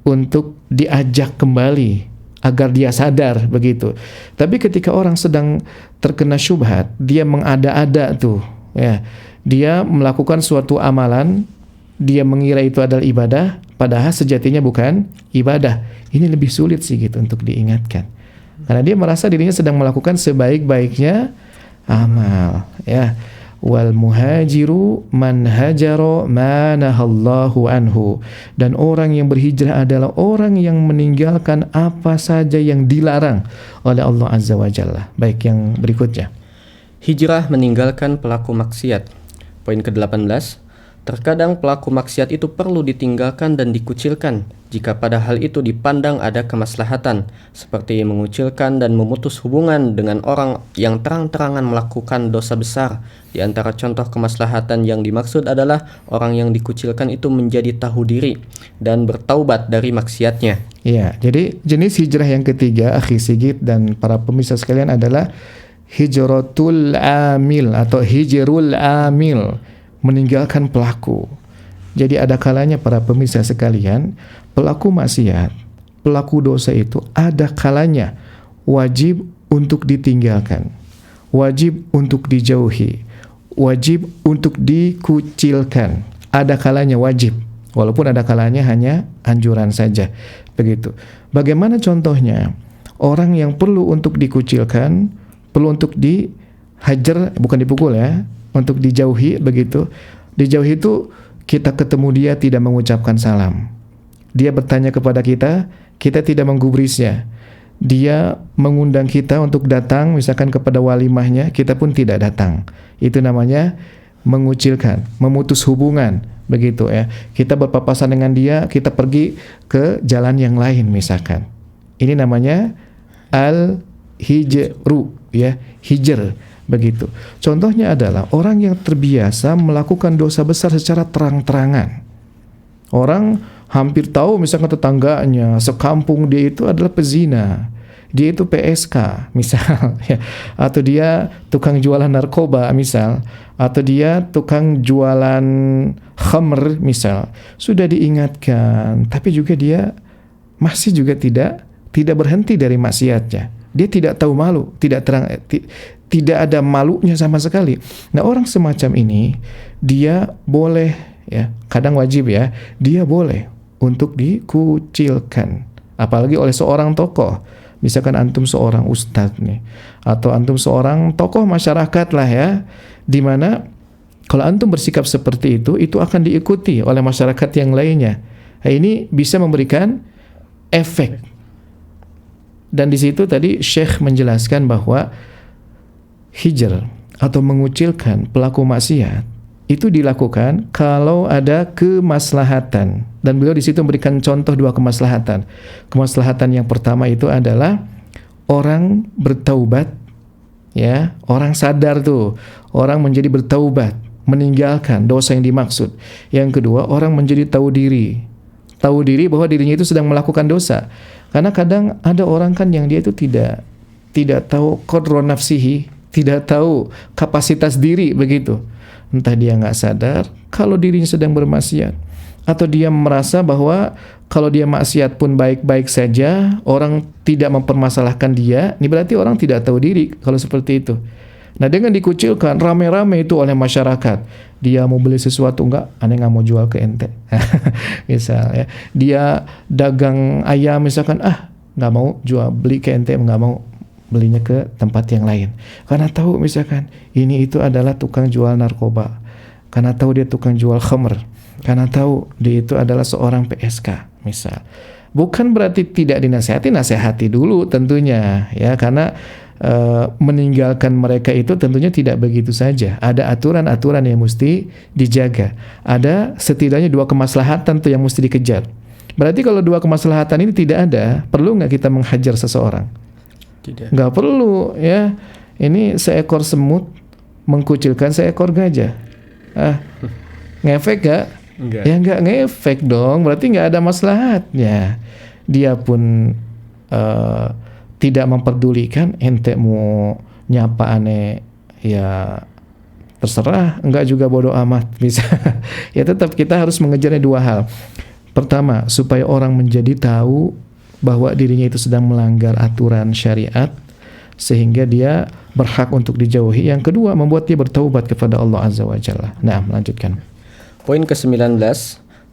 untuk diajak kembali agar dia sadar begitu. Tapi ketika orang sedang terkena syubhat, dia mengada-ada tuh, ya. Dia melakukan suatu amalan, dia mengira itu adalah ibadah, padahal sejatinya bukan ibadah. Ini lebih sulit sih gitu untuk diingatkan. Karena dia merasa dirinya sedang melakukan sebaik-baiknya amal, ya. Wal muhajiru man hajara ma nahallahu anhu. Dan orang yang berhijrah adalah orang yang meninggalkan apa saja yang dilarang oleh Allah Azza wa Jalla. Baik, yang berikutnya. Hijrah meninggalkan pelaku maksiat. Poin ke-18. Terkadang pelaku maksiat itu perlu ditinggalkan dan dikucilkan jika pada hal itu dipandang ada kemaslahatan, seperti mengucilkan dan memutus hubungan dengan orang yang terang-terangan melakukan dosa besar. Di antara contoh kemaslahatan yang dimaksud adalah orang yang dikucilkan itu menjadi tahu diri dan bertaubat dari maksiatnya. Iya, jadi jenis hijrah yang ketiga, akhi Sigit dan para pemirsa sekalian, adalah hijratul amil atau hijrul amil, meninggalkan pelaku. Jadi ada kalanya para pemirsa sekalian, pelaku maksiat, pelaku dosa itu ada kalanya wajib untuk ditinggalkan, wajib untuk dijauhi, wajib untuk dikucilkan. Ada kalanya wajib, walaupun ada kalanya hanya anjuran saja. Begitu. Bagaimana contohnya? Orang yang perlu untuk dikucilkan, perlu untuk dihajar, bukan dipukul, ya, untuk dijauhi begitu. Dijauhi itu kita ketemu dia tidak mengucapkan salam. Dia bertanya kepada kita, kita tidak menggubrisnya. Dia mengundang kita untuk datang misalkan kepada walimahnya, kita pun tidak datang. Itu namanya mengucilkan, memutus hubungan, begitu, ya. Kita berpapasan dengan dia, kita pergi ke jalan yang lain misalkan. Ini namanya al-hijru, ya, hijr. Begitu. Contohnya adalah orang yang terbiasa melakukan dosa besar secara terang-terangan. Orang hampir tahu misalkan tetangganya, sekampung dia itu adalah pezina. Dia itu PSK misal, ya. Atau dia tukang jualan narkoba misal, atau dia tukang jualan khamr misal. Sudah diingatkan, tapi juga dia masih juga tidak berhenti dari maksiatnya. Dia tidak tahu malu, tidak ada malunya sama sekali. Nah, orang semacam ini dia boleh, ya, kadang wajib ya, dia boleh untuk dikucilkan, apalagi oleh seorang tokoh. Misalkan antum seorang ustadz nih, atau antum seorang tokoh masyarakat lah ya, di mana kalau antum bersikap seperti itu akan diikuti oleh masyarakat yang lainnya. Nah, ini bisa memberikan efek. Dan di situ tadi Syekh menjelaskan bahwa hijr atau mengucilkan pelaku maksiat itu dilakukan kalau ada kemaslahatan. Dan beliau di situ memberikan contoh 2 kemaslahatan. Kemaslahatan yang pertama itu adalah orang bertaubat, ya, orang sadar tuh, orang menjadi bertaubat, meninggalkan dosa yang dimaksud. Yang kedua, orang menjadi tahu diri bahwa dirinya itu sedang melakukan dosa. Karena kadang ada orang kan yang dia itu tidak tahu qadru nafsihi, tidak tahu kapasitas diri begitu. Entah dia nggak sadar kalau dirinya sedang bermaksiat, atau dia merasa bahwa kalau dia maksiat pun baik-baik saja, orang tidak mempermasalahkan dia. Ini berarti orang tidak tahu diri kalau seperti itu. Nah, dengan dikucilkan rame-rame itu oleh masyarakat, dia mau beli sesuatu, enggak, aneh nggak mau jual ke ente. Misal ya, dia dagang ayam misalkan, nggak mau beli ke ente, nggak mau belinya ke tempat yang lain. Karena tahu misalkan ini itu adalah tukang jual narkoba, karena tahu dia tukang jual khamr, karena tahu dia itu adalah seorang PSK misal. Bukan berarti tidak dinasihati, nasihati dulu tentunya ya, karena meninggalkan mereka itu tentunya tidak begitu saja. Ada aturan-aturan yang mesti dijaga. Ada setidaknya 2 kemaslahatan tuh yang mesti dikejar. Berarti kalau 2 kemaslahatan ini tidak ada, perlu nggak kita menghajar seseorang? Tidak. Nggak perlu ya. Ini seekor semut mengkucilkan seekor gajah. Ngefek gak? Enggak. Ya nggak ngefek dong. Berarti nggak ada maslahatnya. Dia pun tidak memperdulikan, ente mau nyapa aneh ya terserah, enggak juga bodoh amat bisa. Ya tetap kita harus mengejarnya 2 hal. Pertama, supaya orang menjadi tahu bahwa dirinya itu sedang melanggar aturan syariat sehingga dia berhak untuk dijauhi. Yang kedua, membuat dia bertaubat kepada Allah Azza wa Jalla. Nah, melanjutkan. Poin ke-19,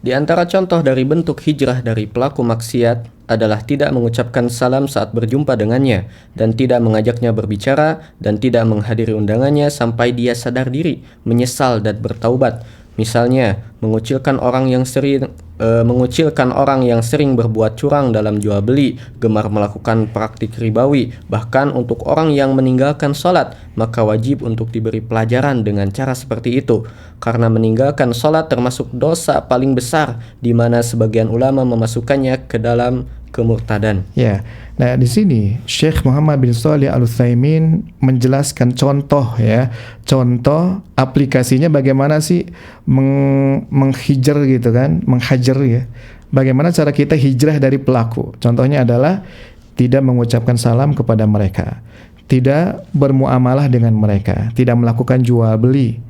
di antara contoh dari bentuk hijrah dari pelaku maksiat adalah tidak mengucapkan salam saat berjumpa dengannya, dan tidak mengajaknya berbicara, dan tidak menghadiri undangannya sampai dia sadar diri, menyesal dan bertaubat. Misalnya, mengucilkan orang yang sering berbuat curang dalam jual beli, gemar melakukan praktik ribawi, bahkan untuk orang yang meninggalkan sholat, maka wajib untuk diberi pelajaran dengan cara seperti itu. Karena meninggalkan sholat termasuk dosa paling besar, di mana sebagian ulama memasukkannya ke dalam kemurtadan. Ya, nah di sini Syekh Muhammad bin Shalih Al-Utsaimin menjelaskan contoh ya, contoh aplikasinya bagaimana sih menghajar gitu kan, menghajar ya. Bagaimana cara kita hijrah dari pelaku? Contohnya adalah tidak mengucapkan salam kepada mereka, tidak bermuamalah dengan mereka, tidak melakukan jual beli.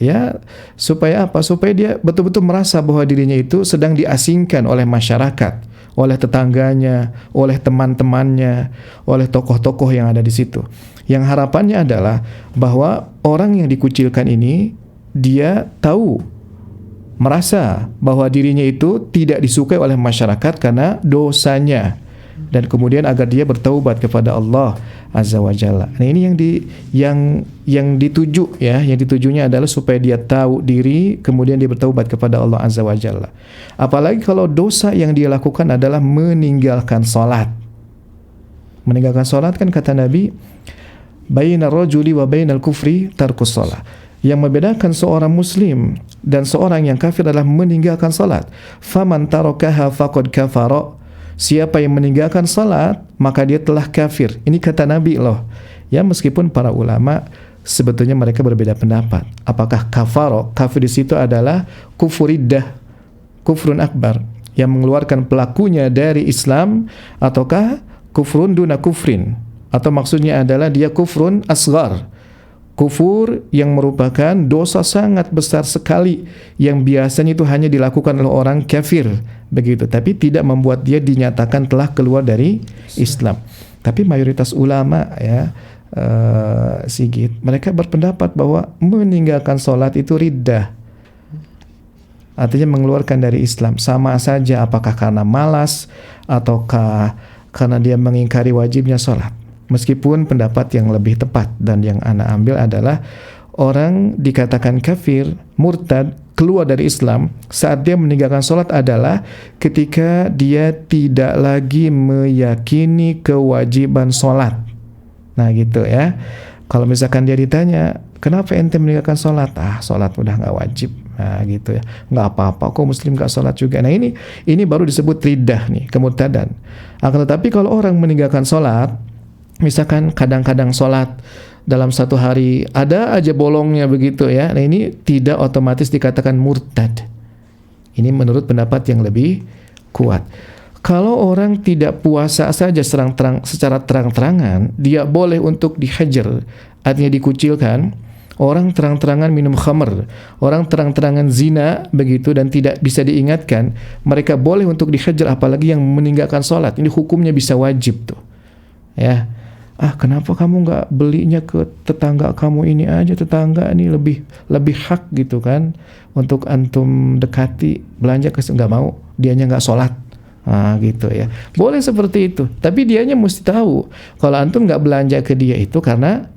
Ya, supaya apa? Supaya dia betul-betul merasa bahwa dirinya itu sedang diasingkan oleh masyarakat, oleh tetangganya, oleh teman-temannya, oleh tokoh-tokoh yang ada di situ. Yang harapannya adalah bahwa orang yang dikucilkan ini dia tahu, merasa bahwa dirinya itu tidak disukai oleh masyarakat karena dosanya, dan kemudian agar dia bertaubat kepada Allah Azza wa Jalla. Nah, ini yang dituju ya, yang ditujunya adalah supaya dia tahu diri, kemudian dia bertaubat kepada Allah Azza wa Jalla. Apalagi kalau dosa yang dia lakukan adalah meninggalkan salat. Meninggalkan salat kan kata Nabi, bainar rajuli wa bainal kufri tarkus shalah. Yang membedakan seorang muslim dan seorang yang kafir adalah meninggalkan salat. Faman tarakaha faqad kafara. Siapa yang meninggalkan salat, maka dia telah kafir. Ini kata Nabi loh. Ya, meskipun para ulama sebetulnya mereka berbeda pendapat. Apakah kafir di situ adalah kufuriddah, kufrun akbar, yang mengeluarkan pelakunya dari Islam, ataukah kufrun duna kufrin, atau maksudnya adalah dia kufrun asghar, kufur yang merupakan dosa sangat besar sekali yang biasanya itu hanya dilakukan oleh orang kafir begitu, tapi tidak membuat dia dinyatakan telah keluar dari Islam. Tapi mayoritas ulama ya Sigit, mereka berpendapat bahwa meninggalkan sholat itu riddah, artinya mengeluarkan dari Islam. Sama saja apakah karena malas ataukah karena dia mengingkari wajibnya sholat. Meskipun pendapat yang lebih tepat dan yang ana ambil adalah orang dikatakan kafir, murtad, keluar dari Islam saat dia meninggalkan sholat adalah ketika dia tidak lagi meyakini kewajiban sholat. Nah gitu ya. Kalau misalkan dia ditanya, kenapa ente meninggalkan sholat? Sholat udah gak wajib. Nah gitu ya. Gak apa-apa kok muslim gak sholat juga. Nah ini baru disebut riddah nih, kemurtadan. Akan tetapi kalau orang meninggalkan sholat, misalkan kadang-kadang sholat dalam satu hari ada aja bolongnya begitu ya. Nah ini tidak otomatis dikatakan murtad. Ini menurut pendapat yang lebih kuat. Kalau orang tidak puasa saja secara terang-terangan, dia boleh untuk dihajar, artinya dikucilkan. Orang terang-terangan minum khamr, orang terang-terangan zina begitu dan tidak bisa diingatkan, mereka boleh untuk dihajar, apalagi yang meninggalkan sholat. Ini hukumnya bisa wajib tuh. Ya. Kenapa kamu nggak belinya ke tetangga kamu ini aja, tetangga ini lebih hak gitu kan untuk antum dekati, belanja ke nggak mau, dianya nggak sholat. Gitu ya. Boleh seperti itu, tapi dianya mesti tahu kalau antum nggak belanja ke dia itu karena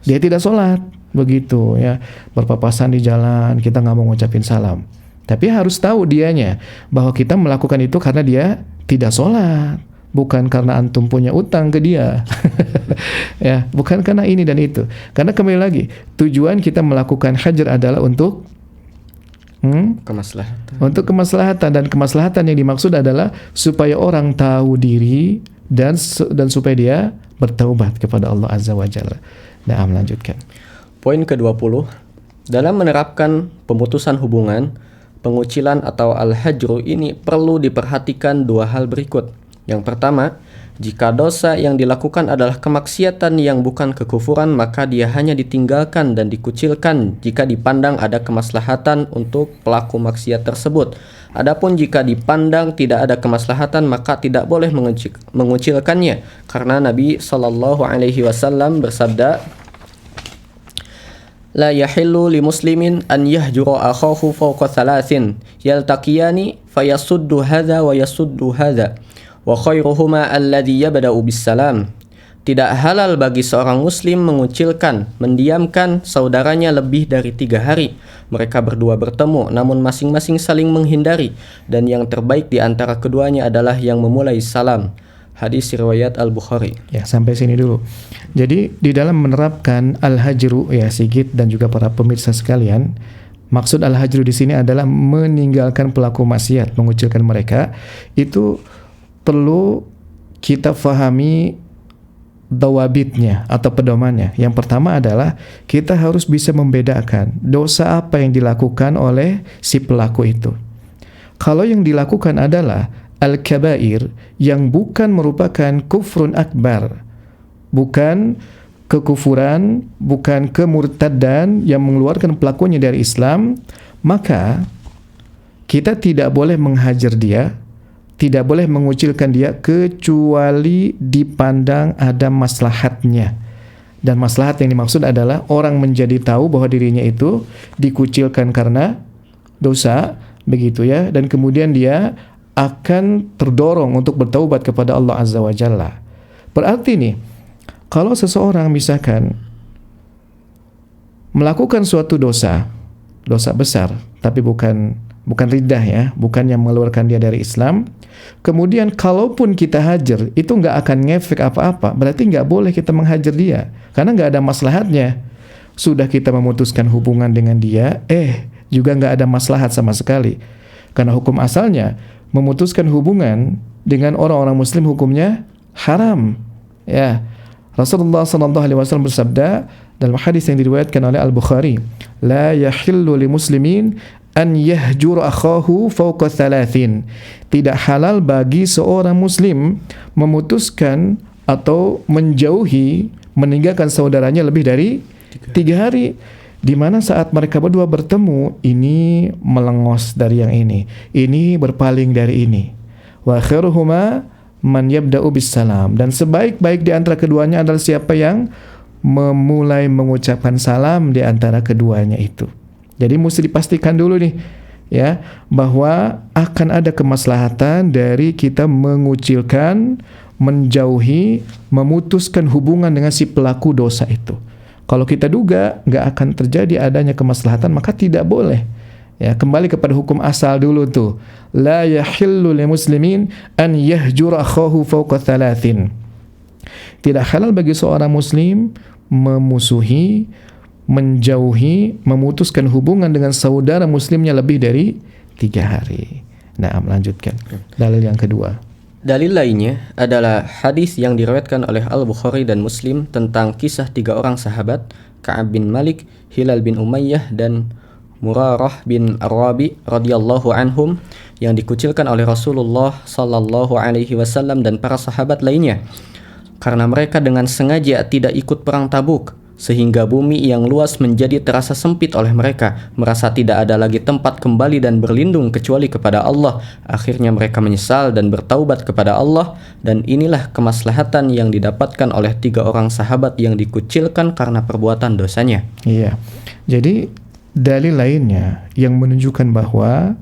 dia tidak sholat begitu ya. Berpapasan di jalan, kita nggak mau ngucapin salam, tapi harus tahu dianya bahwa kita melakukan itu karena dia tidak sholat, bukan karena antum punya utang ke dia. Ya, bukan karena ini dan itu. Karena kembali lagi, tujuan kita melakukan hajar adalah untuk kemaslahatan. Untuk kemaslahatan, dan kemaslahatan yang dimaksud adalah supaya orang tahu diri dan supaya dia bertaubat kepada Allah Azza wa Jalla. Nah, melanjutkan. Poin ke-20, dalam menerapkan pemutusan hubungan, pengucilan atau al-hajru ini perlu diperhatikan dua hal berikut. Yang pertama, jika dosa yang dilakukan adalah kemaksiatan yang bukan kekufuran, maka dia hanya ditinggalkan dan dikucilkan jika dipandang ada kemaslahatan untuk pelaku maksiat tersebut. Adapun jika dipandang tidak ada kemaslahatan, maka tidak boleh mengucilkannya, karena Nabi SAW bersabda, La yahillu li muslimin an yahjura akhahu fawqa thalathin yaltaqiyani fayasuddu hadha wa yasuddu hadha wa khairuhuma alladhi yabda'u bis-salam. Tidak halal bagi seorang muslim mengucilkan, mendiamkan saudaranya lebih dari 3 hari. Mereka berdua bertemu, namun masing-masing saling menghindari, dan yang terbaik di antara keduanya adalah yang memulai salam. Hadis riwayat Al-Bukhari. Ya, sampai sini dulu. Jadi di dalam menerapkan al-hajru ya Sigit dan juga para pemirsa sekalian, maksud al-hajru di sini adalah meninggalkan pelaku maksiat, mengucilkan mereka. Itu perlu kita fahami dawabitnya atau pedomannya. Yang pertama adalah kita harus bisa membedakan dosa apa yang dilakukan oleh si pelaku itu. Kalau yang dilakukan adalah al-kabair yang bukan merupakan kufrun akbar, bukan kekufuran, bukan kemurtadan yang mengeluarkan pelakunya dari Islam, maka kita tidak boleh menghajar dia, tidak boleh mengucilkan dia kecuali dipandang ada maslahatnya. Dan maslahat yang dimaksud adalah orang menjadi tahu bahwa dirinya itu dikucilkan karena dosa, begitu ya, dan kemudian dia akan terdorong untuk bertaubat kepada Allah Azza wa Jalla. Berarti nih, kalau seseorang misalkan melakukan suatu dosa besar, tapi bukan riddah ya, bukan yang mengeluarkan dia dari Islam, kemudian kalaupun kita hajar, itu nggak akan ngefek apa-apa, berarti nggak boleh kita menghajar dia, karena nggak ada maslahatnya. Sudah kita memutuskan hubungan dengan dia, juga nggak ada maslahat sama sekali. Karena hukum asalnya, memutuskan hubungan dengan orang-orang muslim hukumnya haram. Ya, Rasulullah SAW bersabda dalam hadis yang diriwayatkan oleh Al-Bukhari, la yahillu li muslimin an yahjur akhahu fawqa thalathin. Tidak halal bagi seorang muslim memutuskan atau menjauhi, meninggalkan saudaranya lebih dari 3 hari. Di mana saat mereka berdua bertemu, ini melengos dari yang ini berpaling dari ini. Wa khairuhuma man yabda'u bis salam, dan sebaik-baik di antara keduanya adalah siapa yang memulai mengucapkan salam di antara keduanya itu. Jadi mesti dipastikan dulu nih ya, bahwa akan ada kemaslahatan dari kita mengucilkan, menjauhi, memutuskan hubungan dengan si pelaku dosa itu. Kalau kita duga nggak akan terjadi adanya kemaslahatan, maka tidak boleh. Ya, kembali kepada hukum asal dulu tuh. La yahillu lil muslimin an yahjura akhahu fawqa thalathin. Tidak halal bagi seorang muslim memusuhi, menjauhi, memutuskan hubungan dengan saudara muslimnya lebih dari 3 hari. Nah, melanjutkan. Dalil yang kedua. Dalil lainnya adalah hadis yang diriwayatkan oleh Al-Bukhari dan Muslim tentang kisah 3 orang sahabat, Ka'ab bin Malik, Hilal bin Umayyah, dan Murarah bin Ar-Rabi radhiyallahu anhum, yang dikucilkan oleh Rasulullah sallallahu alaihi wasallam dan para sahabat lainnya karena mereka dengan sengaja tidak ikut perang Tabuk, sehingga bumi yang luas menjadi terasa sempit oleh mereka, merasa tidak ada lagi tempat kembali dan berlindung kecuali kepada Allah. Akhirnya mereka menyesal dan bertaubat kepada Allah, dan inilah kemaslahatan yang didapatkan oleh 3 orang sahabat yang dikucilkan karena perbuatan dosanya. Iya. Jadi dalil lainnya yang menunjukkan bahwa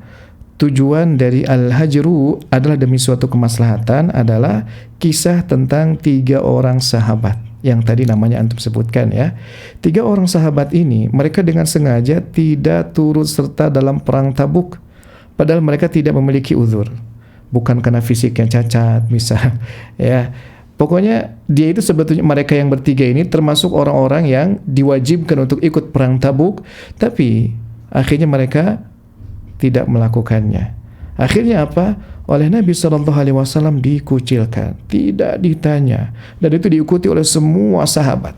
tujuan dari al-hajru adalah demi suatu kemaslahatan adalah kisah tentang 3 orang sahabat yang tadi namanya antum sebutkan ya. 3 orang sahabat ini mereka dengan sengaja tidak turut serta dalam perang Tabuk, padahal mereka tidak memiliki uzur, bukan karena fisiknya cacat misal ya. Pokoknya dia itu sebetulnya, mereka yang bertiga ini termasuk orang-orang yang diwajibkan untuk ikut perang Tabuk, tapi akhirnya mereka tidak melakukannya. Akhirnya apa? Oleh Nabi SAW dikucilkan, tidak ditanya, dan itu diikuti oleh semua sahabat.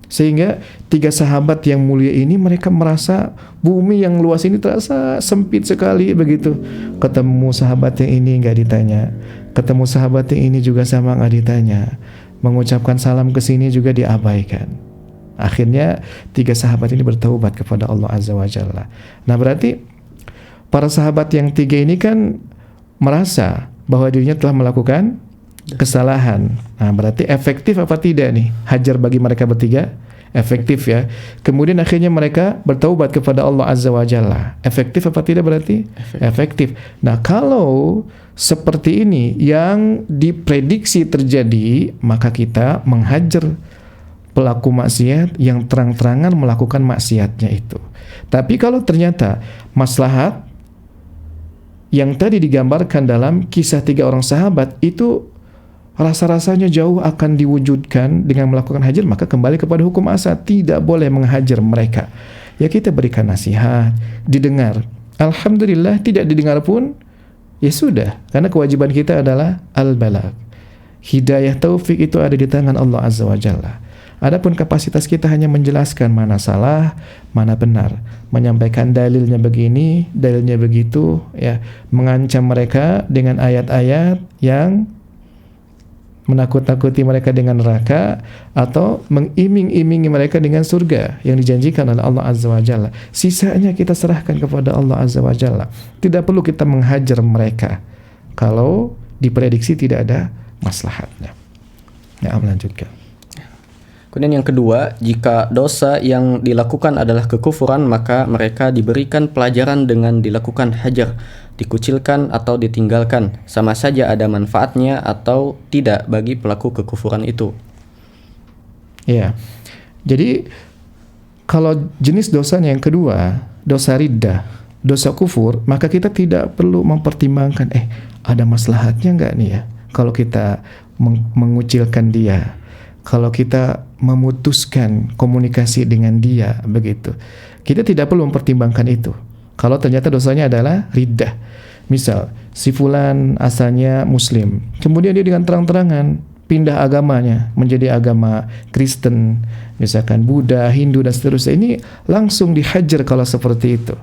Sehingga 3 sahabat yang mulia ini mereka merasa bumi yang luas ini terasa sempit sekali begitu. Ketemu sahabat yang ini nggak ditanya, ketemu sahabat yang ini juga sama nggak ditanya, mengucapkan salam ke sini juga diabaikan. Akhirnya 3 sahabat ini bertaubat kepada Allah Azza wa Jalla. Nah, berarti para sahabat yang 3 ini kan merasa bahwa dirinya telah melakukan kesalahan. Nah, berarti efektif apa tidak nih hajar bagi mereka bertiga? Efektif ya. Kemudian akhirnya mereka bertaubat kepada Allah Azza wa Jalla. Efektif apa tidak berarti? Efektif. Nah, kalau seperti ini yang diprediksi terjadi, maka kita menghajar pelaku maksiat yang terang-terangan melakukan maksiatnya itu. Tapi kalau ternyata maslahat yang tadi digambarkan dalam kisah 3 orang sahabat itu rasa-rasanya jauh akan diwujudkan dengan melakukan hajar, maka kembali kepada hukum asal, tidak boleh menghajar mereka. Ya, kita berikan nasihat, didengar. Alhamdulillah, tidak didengar pun ya sudah, karena kewajiban kita adalah al-balagh. Hidayah taufik itu ada di tangan Allah Azza wa Jalla. Adapun kapasitas kita hanya menjelaskan mana salah, mana benar, menyampaikan dalilnya begini, dalilnya begitu, ya, mengancam mereka dengan ayat-ayat yang menakut-nakuti mereka dengan neraka atau mengiming-imingi mereka dengan surga yang dijanjikan oleh Allah Azza wa Jalla. Sisanya kita serahkan kepada Allah Azza wa Jalla. Tidak perlu kita menghajar mereka kalau diprediksi tidak ada maslahatnya. Ya, melanjutkan. Kemudian yang kedua, jika dosa yang dilakukan adalah kekufuran, maka mereka diberikan pelajaran dengan dilakukan hajar, dikucilkan atau ditinggalkan, sama saja ada manfaatnya atau tidak bagi pelaku kekufuran itu. Ya, jadi kalau jenis dosanya yang kedua, dosa riddah, dosa kufur, maka kita tidak perlu mempertimbangkan, ada maslahatnya nggak nih ya kalau kita mengucilkan dia, kalau kita memutuskan komunikasi dengan dia begitu. Kita tidak perlu mempertimbangkan itu. Kalau ternyata dosanya adalah riddah. Misal, si fulan asalnya muslim, kemudian dia dengan terang-terangan pindah agamanya menjadi agama Kristen, misalkan Buddha, Hindu dan seterusnya. Ini langsung dihajar kalau seperti itu.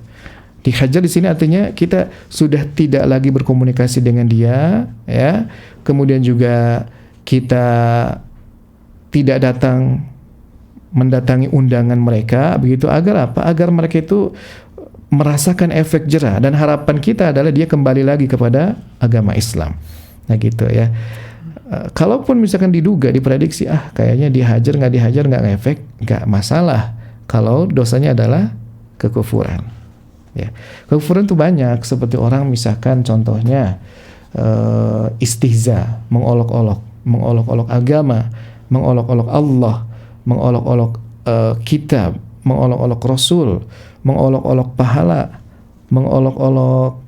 Dihajar di sini artinya kita sudah tidak lagi berkomunikasi dengan dia, ya. Kemudian juga kita tidak mendatangi undangan mereka begitu, agar apa? Agar mereka itu merasakan efek jerah, dan harapan kita adalah dia kembali lagi kepada agama Islam. Nah gitu ya. Kalaupun misalkan diduga, diprediksi, kayaknya dihajar nggak ngefek, nggak masalah. Kalau dosanya adalah kekufuran. Ya, kekufuran itu banyak. Seperti orang misalkan contohnya istihza, mengolok-olok agama, mengolok-olok Allah, mengolok-olok kitab, mengolok-olok Rasul, mengolok-olok pahala, mengolok-olok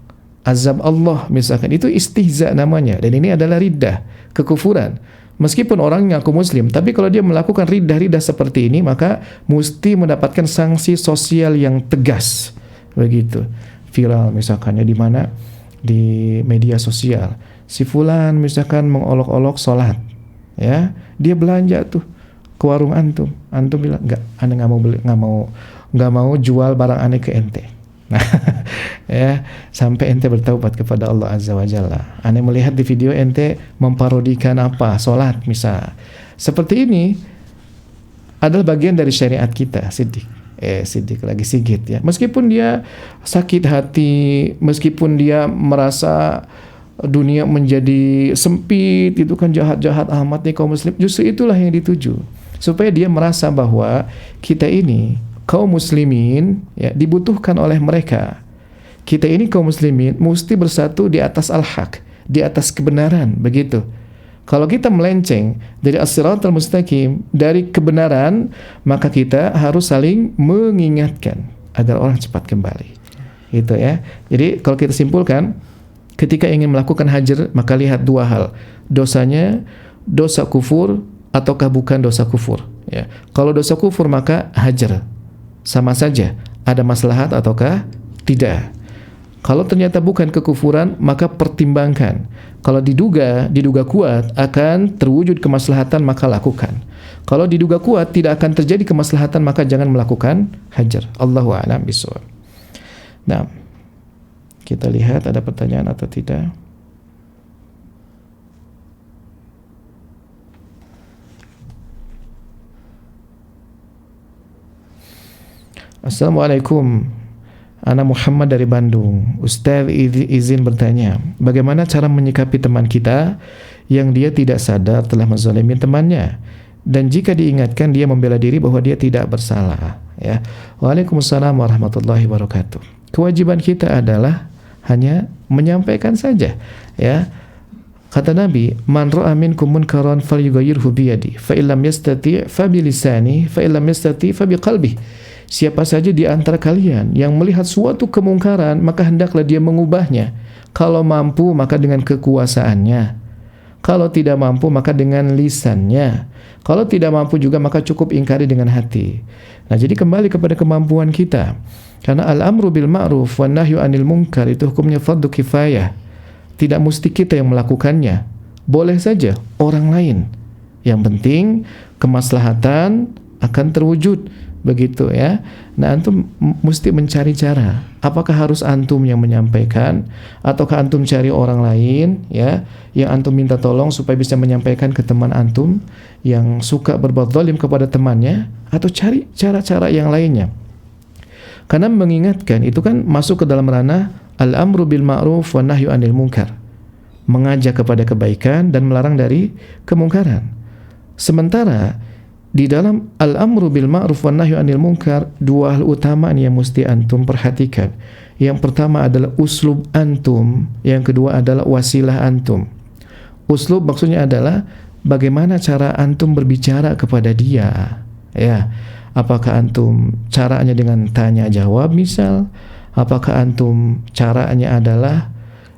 azab Allah misalkan, itu istihza namanya, dan ini adalah riddah, kekufuran. Meskipun orang ngaku muslim, tapi kalau dia melakukan riddah seperti ini, maka mesti mendapatkan sanksi sosial yang tegas. Begitu. Viral misalkannya di mana? Di media sosial. Si fulan misalkan mengolok-olok sholat, ya, dia belanja tuh ke warung antum bilang enggak, ane nggak mau jual barang ane ke ente. Nah, ya, sampai ente bertaubat kepada Allah Azza wa Jalla. Ane melihat di video ente memparodikan sholat misal. Seperti ini adalah bagian dari syariat kita, Sigit ya. Meskipun dia sakit hati, meskipun dia merasa dunia menjadi sempit, itu kan jahat-jahat amat nih kaum muslim. Justru itulah yang dituju, supaya dia merasa bahwa kita ini kaum muslimin ya, dibutuhkan oleh mereka. Kita ini kaum muslimin mesti bersatu di atas al-haq, di atas kebenaran, begitu. Kalau kita melenceng dari as-siratal mustaqim, dari kebenaran, maka kita harus saling mengingatkan agar orang cepat kembali. Gitu ya. Jadi kalau kita simpulkan, ketika ingin melakukan hajar, maka lihat dua hal. Dosanya dosa kufur ataukah bukan dosa kufur, ya. Kalau dosa kufur maka hajar. Sama saja, ada maslahat ataukah tidak. Kalau ternyata bukan kekufuran, maka pertimbangkan. Kalau diduga kuat akan terwujud kemaslahatan, maka lakukan. Kalau diduga kuat tidak akan terjadi kemaslahatan, maka jangan melakukan hajar. Allahu a'lam bishawab. Nah, kita lihat ada pertanyaan atau tidak. Assalamualaikum, Ana Muhammad dari Bandung. Ustaz izin bertanya, bagaimana cara menyikapi teman kita yang dia tidak sadar telah menzalimi temannya, dan jika diingatkan dia membela diri bahwa dia tidak bersalah, ya. Waalaikumsalam warahmatullahi wabarakatuh. Kewajiban kita adalah hanya menyampaikan saja, ya. Kata Nabi, man ra'a minkum munkaran falyughayyirhu bi yadihi, fa illam yastati' fa bi lisanihi, fa illam yastati' fa bi qalbihi. Siapa saja di antara kalian yang melihat suatu kemungkaran, maka hendaklah dia mengubahnya. Kalau mampu, maka dengan kekuasaannya. Kalau tidak mampu, maka dengan lisannya. Kalau tidak mampu juga, maka cukup ingkari dengan hati. Nah, jadi kembali kepada kemampuan kita. Karena al-amru bil ma'ruf wan nahyu 'anil munkar itu hukumnya fardhu kifayah. Tidak mesti kita yang melakukannya. Boleh saja orang lain. Yang penting kemaslahatan akan terwujud. Begitu ya. Nah, antum mesti mencari cara. Apakah harus antum yang menyampaikan, ataukah antum cari orang lain ya, yang antum minta tolong supaya bisa menyampaikan ke teman antum yang suka berbuat zalim kepada temannya, atau cari cara-cara yang lainnya. Karena mengingatkan itu kan masuk ke dalam ranah al-amru bil ma'ruf wan nahyu 'anil munkar. Mengajak kepada kebaikan dan melarang dari kemungkaran. Sementara di dalam al-amru bil ma'ruf wan nahyu 'anil munkar, dua hal utama yang mesti antum perhatikan. Yang pertama adalah uslub antum, yang kedua adalah wasilah antum. Uslub maksudnya adalah bagaimana cara antum berbicara kepada dia. Ya, apakah antum caranya dengan tanya jawab misal? Apakah antum caranya adalah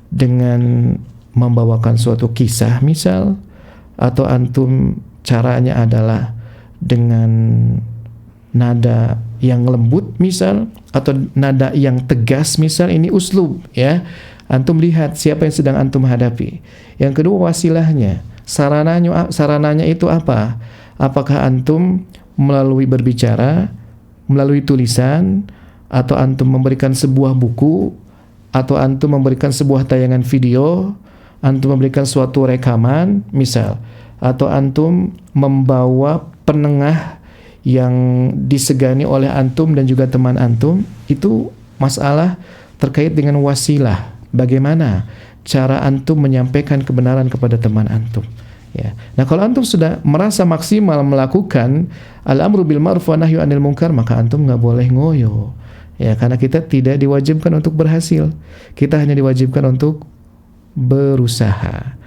dengan membawakan suatu kisah misal? Atau antum caranya adalah dengan nada yang lembut misal, atau nada yang tegas misal? Ini uslub ya. Antum lihat siapa yang sedang antum hadapi. Yang kedua wasilahnya, sarananya itu apa? Apakah antum melalui berbicara, melalui tulisan, atau antum memberikan sebuah buku, atau antum memberikan sebuah tayangan video, antum memberikan suatu rekaman misal, atau antum membawa penengah yang disegani oleh antum dan juga teman antum. Itu masalah terkait dengan wasilah. Bagaimana cara antum menyampaikan kebenaran kepada teman antum. Ya. Nah, kalau antum sudah merasa maksimal melakukan al-amru bil ma'ruf wa nahyu 'anil munkar, maka antum nggak boleh ngoyo. Ya, karena kita tidak diwajibkan untuk berhasil. Kita hanya diwajibkan untuk berusaha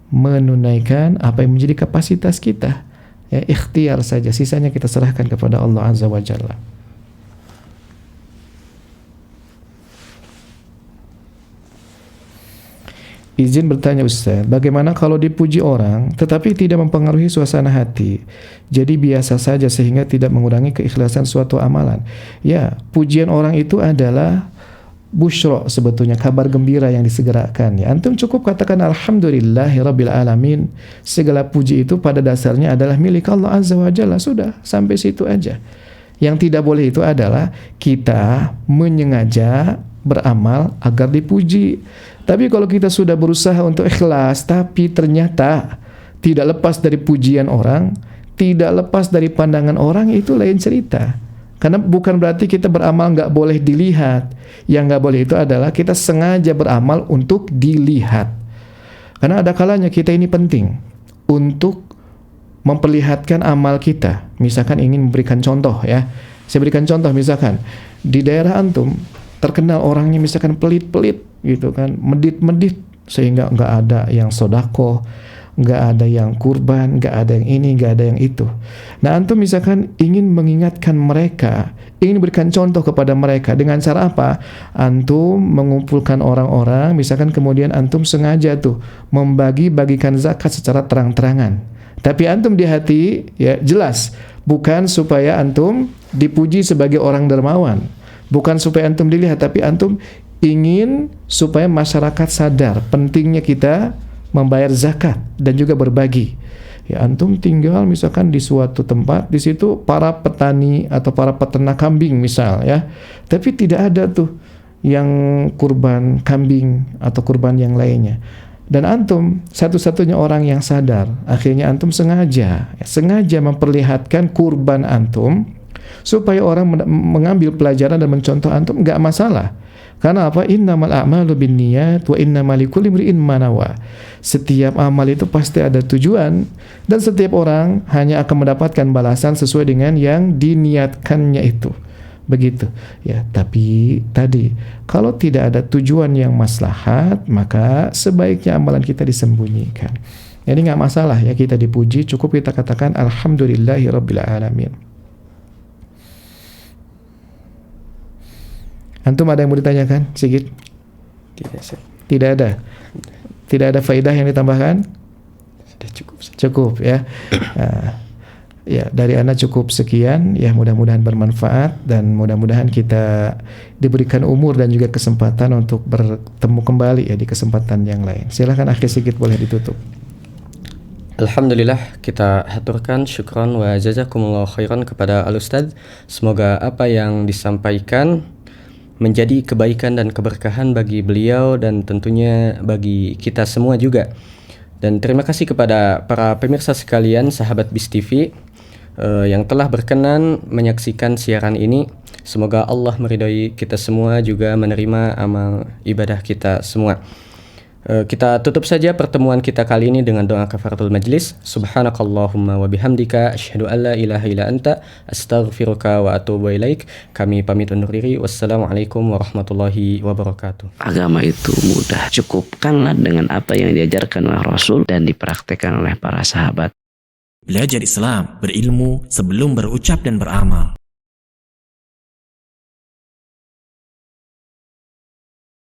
menunaikan apa yang menjadi kapasitas kita. Ya, ikhtiar saja, sisanya kita serahkan kepada Allah Azza wa Jalla. Izin bertanya Ustaz, bagaimana kalau dipuji orang tetapi tidak mempengaruhi suasana hati? Jadi biasa saja sehingga tidak mengurangi keikhlasan suatu amalan. Ya, pujian orang itu adalah busyra, sebetulnya kabar gembira yang disegerakan. Ya, antum cukup katakan alhamdulillahirabbil alamin. Segala puji itu pada dasarnya adalah milik Allah Azza wa Jalla. Sudah, sampai situ aja. Yang tidak boleh itu adalah kita menyengaja beramal agar dipuji. Tapi kalau kita sudah berusaha untuk ikhlas, tapi ternyata tidak lepas dari pujian orang, tidak lepas dari pandangan orang, itu lain cerita. Karena bukan berarti kita beramal nggak boleh dilihat. Yang nggak boleh itu adalah kita sengaja beramal untuk dilihat. Karena ada kalanya kita ini penting untuk memperlihatkan amal kita. Misalkan ingin memberikan contoh ya. Saya berikan contoh, misalkan di daerah antum terkenal orangnya misalkan pelit-pelit gitu kan, medit-medit, sehingga nggak ada yang sodako, nggak ada yang kurban, nggak ada yang ini, nggak ada yang itu. Nah, antum misalkan ingin mengingatkan mereka, ingin berikan contoh kepada mereka dengan cara apa? Antum mengumpulkan orang-orang, misalkan kemudian antum sengaja tuh membagi-bagikan zakat secara terang-terangan. Tapi antum di hati ya jelas bukan supaya antum dipuji sebagai orang dermawan, bukan supaya antum dilihat, tapi antum ingin supaya masyarakat sadar pentingnya kita membayar zakat dan juga berbagi. Ya, antum tinggal misalkan di suatu tempat, di situ para petani atau para peternak kambing misal ya, tapi tidak ada tuh yang kurban kambing atau kurban yang lainnya. Dan antum satu-satunya orang yang sadar, akhirnya antum sengaja memperlihatkan kurban antum supaya orang mengambil pelajaran dan mencontoh antum, nggak masalah. Karena apa? Innamal a'malu binniyat wa innamal likulli imri'in ma nawa. Setiap amal itu pasti ada tujuan dan setiap orang hanya akan mendapatkan balasan sesuai dengan yang diniatkannya itu. Begitu. Ya, tapi tadi kalau tidak ada tujuan yang maslahat, maka sebaiknya amalan kita disembunyikan. Jadi nggak masalah ya kita dipuji, cukup kita katakan alhamdulillahirabbil alamin. Antum ada yang mau ditanyakan, Sigit? Tidak, Ustaz. Tidak ada. Tidak ada faedah yang ditambahkan? Sudah cukup, Ustaz. Cukup ya. Ya, dari Anda cukup sekian ya, mudah-mudahan bermanfaat dan mudah-mudahan kita diberikan umur dan juga kesempatan untuk bertemu kembali ya di kesempatan yang lain. Silakan Akhir Sigit, boleh ditutup. Alhamdulillah, kita haturkan syukran wa jazakumullah khairan kepada Al-Ustadz. Semoga apa yang disampaikan menjadi kebaikan dan keberkahan bagi beliau dan tentunya bagi kita semua juga. Dan terima kasih kepada para pemirsa sekalian, sahabat BIS TV yang telah berkenan menyaksikan siaran ini. Semoga Allah meridhai kita semua, juga menerima amal ibadah kita semua. Kita tutup saja pertemuan kita kali ini dengan doa kafaratul majlis. Subhanakallahumma wa bihamdika asyhadu an la ilaha illa anta astaghfiruka wa atubu ilaik. Kami pamit undur diri. Wassalamualaikum warahmatullahi wabarakatuh. Agama itu mudah. Cukupkanlah dengan apa yang diajarkan oleh Rasul dan dipraktekkan oleh para sahabat. Belajar Islam, berilmu sebelum berucap dan beramal.